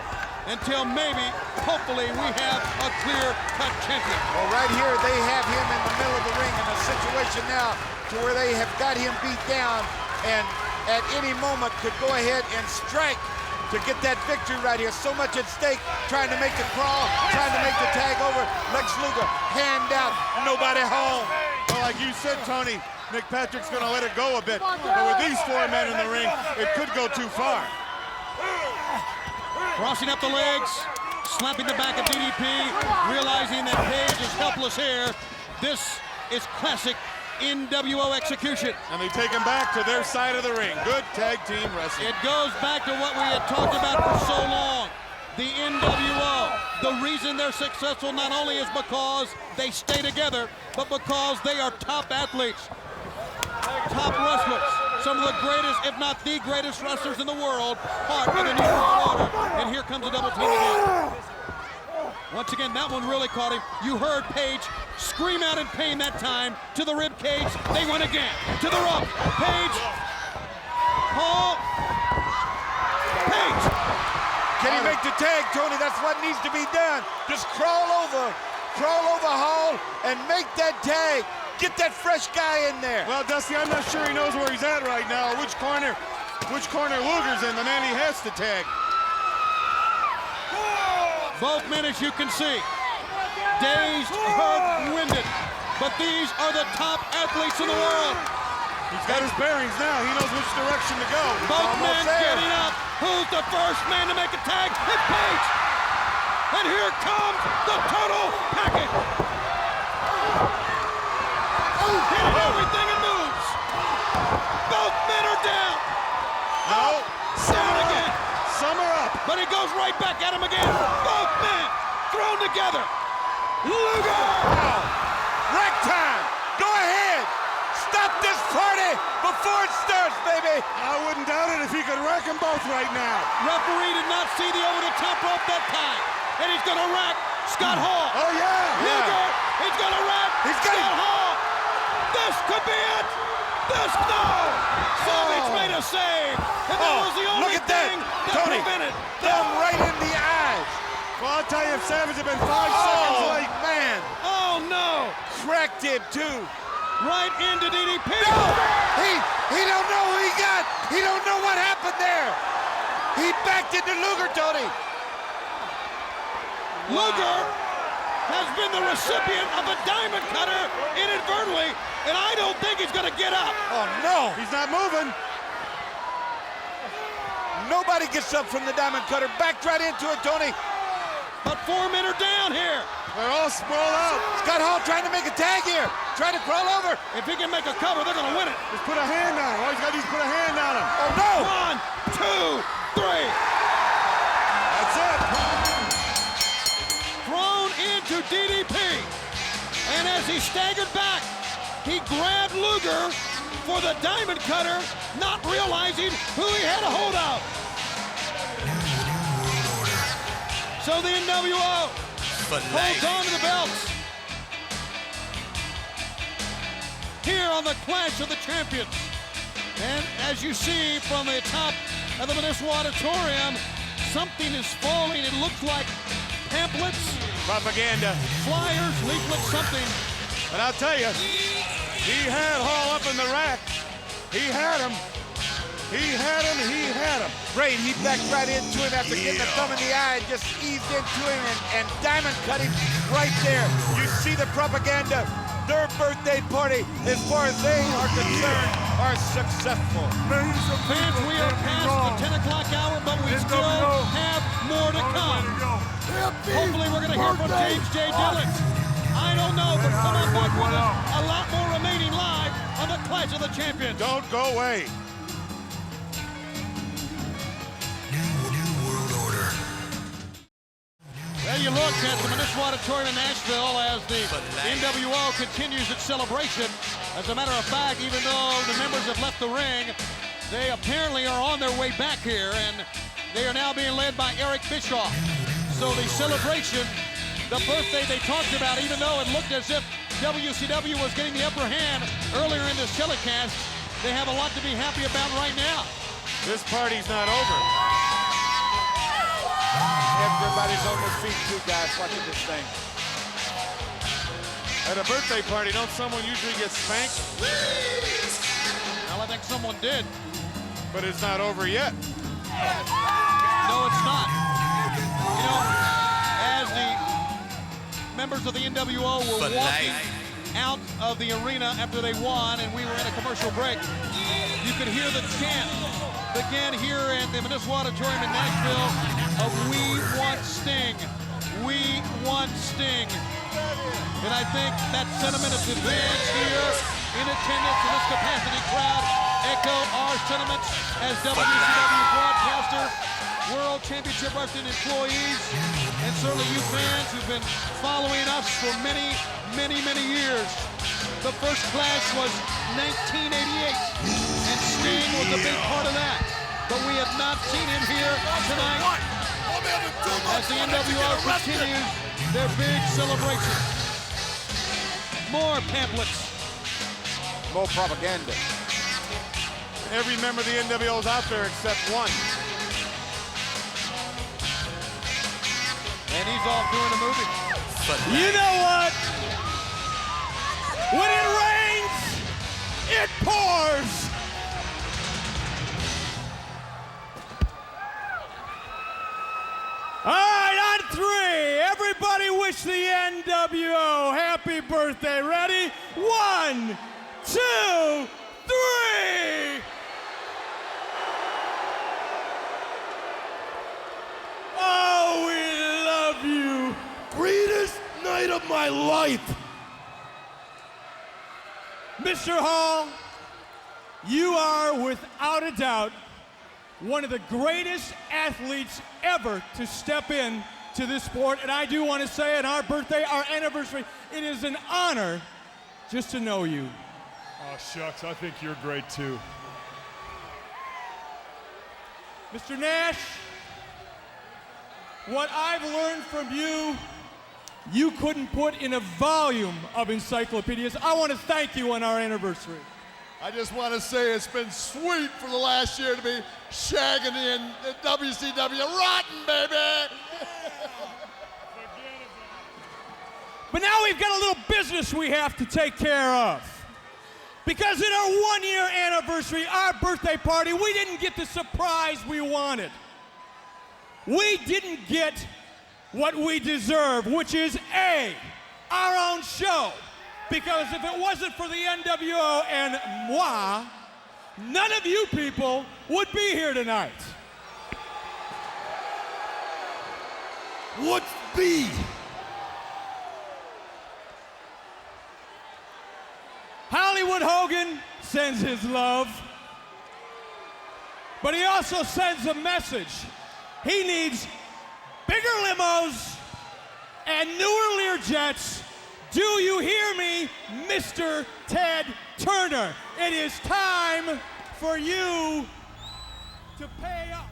until maybe, hopefully, we have a clear-cut champion. Well, right here, they have him in the middle of the ring in a situation now to where they have got him beat down and at any moment could go ahead and strike to get that victory right here. So much at stake, trying to make the crawl, trying to make the tag over. Lex Luger, hand out, nobody home. Well, like you said, Tony, Nick Patrick's going to let it go a bit. But with these four men in the ring, it could go too far. Crossing up the legs, slapping the back of DDP, realizing that Page is helpless here. This is classic NWO execution. And they take him back to their side of the ring. Good tag team wrestling. It goes back to what we had talked about for so long. The NWO. The reason they're successful not only is because they stay together, but because they are top athletes, top wrestlers. Some of the greatest, if not the greatest wrestlers in the world, part of the New World Order. And here comes a double team again. Once again, that one really caught him. You heard Page scream out in pain that time to the rib cage. They went again to the rope. Page, Paul, Page. Can he make the tag, Tony? That's what needs to be done. Just crawl over Hall and make that tag. Get that fresh guy in there. Well, Dusty, I'm not sure he knows where he's at right now, or which corner Luger's in, the man he has to tag. Both men, as you can see, dazed, hurt, winded. But these are the top athletes in the world. He's got his bearings now. He knows which direction to go. Both men getting up. Who's the first man to make a tag? It's Page. And here comes the total package. Hitting everything and moves. Both men are down. No. Down again. Some are up. But he goes right back at him again. Both men thrown together. Luger. Rack time. Go ahead. Stop this party before it starts, baby. I wouldn't doubt it if he could rack them both right now. Referee did not see the over-the-top rope that time. And he's going to rack Scott Hall. Oh, yeah. Luger. He's going to rack Scott Hall. This could be it. No. Savage made a save. And that was the only thing that prevented them right in the eyes. Well, I'll tell you, if Savage had been 5 seconds late. Man. Oh, no. Cracked him, too. Right into DDP. No. He don't know who he got. He don't know what happened there. He backed into Luger, Tony. Luger has been the recipient of a diamond cutter inadvertently and I don't think he's gonna get up. Oh no! He's not moving. Nobody gets up from the diamond cutter. Backed right into it, Tony. But 4 men are down here. They're all sprawled out. Scott Hall trying to make a tag here. Trying to crawl over. If he can make a cover, they're gonna win it. Just put a hand on him. All he's got to do is put a hand on him. Oh no! 1, 2, 3. That's it. Thrown into DDP. And as he staggered back, he grabbed Luger for the diamond cutter, not realizing who he had a hold of. So the NWO holds on to the belts. Here on the Clash of the Champions. And as you see from the top of the Municipal Auditorium, something is falling. It looks like pamphlets, Propaganda. flyers, leaflets, something. But I'll tell you, he had Hall up in the rack. He had him. He had him. He had him. Great, he backed right into him after getting the thumb in the eye and just eased into him and diamond cut him right there. You see the propaganda. Their birthday party, as far as they are concerned, are successful. Fans, we are past the 10 o'clock hour, but we still have more to come. Hopefully we're going to hear from James J. Dillon. I don't know, but come on back with us. A lot more remaining live on the Clash of the Champions. Don't go away. There you look at the Municipal Auditorium in Nashville as the NWO continues its celebration. As a matter of fact, even though the members have left the ring, they apparently are on their way back here, and they are now being led by Eric Bischoff. So the celebration, the birthday they talked about, even though it looked as if WCW was getting the upper hand earlier in this telecast, they have a lot to be happy about right now. This party's not over. Everybody's on their feet too, guys, watching this thing. At a birthday party, don't someone usually get spanked? Well, I think someone did. But it's not over yet. No, it's not. You know, as the members of the NWO were walking out of the arena after they won and we were in a commercial break, you could hear the chant again here in the Municipal Auditorium in Nashville of "We want Sting, we want Sting." And I think that sentiment of the fans here in attendance in this capacity crowd echo our sentiments as WCW broadcaster, World Championship Wrestling employees, and certainly you fans who've been following us for many, many, many years. The first Clash was 1988, and Sting was a big part of that. But we have not seen him here tonight as the NWO continues their big celebration. More pamphlets. More propaganda. Every member of the NWO is out there except one. And he's off doing a movie. You know what? When it rains, it pours. All right, on three, everybody wish the NWO happy birthday. Ready? 1, 2, 3. Oh, we love you. Greatest night of my life. Mr. Hall, you are without a doubt one of the greatest athletes ever to step in to this sport. And I do want to say on our birthday, our anniversary, it is an honor just to know you. Oh, shucks, I think you're great too. Mr. Nash, what I've learned from you, you couldn't put in a volume of encyclopedias. I want to thank you on our anniversary. I just want to say it's been sweet for the last year to be shagging in WCW. Rotten, baby! But now we've got a little business we have to take care of. Because in our 1-year anniversary, our birthday party, we didn't get the surprise we wanted. We didn't get what we deserve, which is A, our own show, Because if it wasn't for the NWO and moi, none of you people would be here tonight. What's B? Hollywood Hogan sends his love, but he also sends a message. He needs bigger limos and newer Learjets. Do you hear me, Mr. Ted Turner? It is time for you to pay up.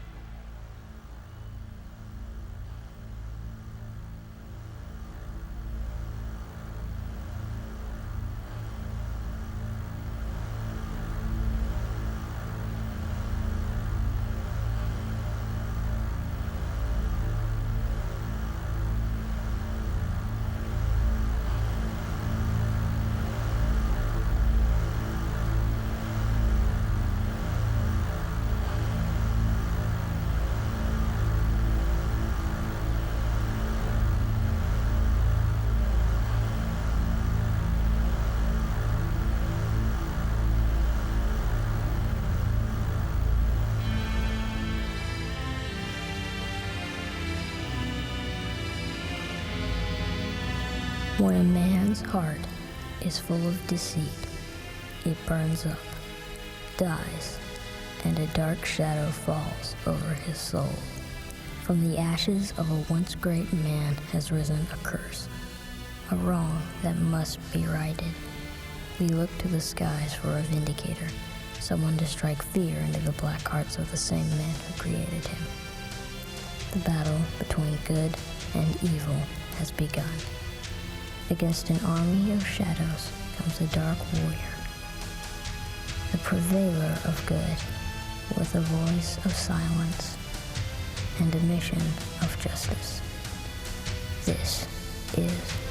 When a man's heart is full of deceit, it burns up, dies, and a dark shadow falls over his soul. From the ashes of a once great man has risen a curse, a wrong that must be righted. We look to the skies for a vindicator, someone to strike fear into the black hearts of the same man who created him. The battle between good and evil has begun. Against an army of shadows comes a dark warrior, the prevailer of good, with a voice of silence and a mission of justice. This is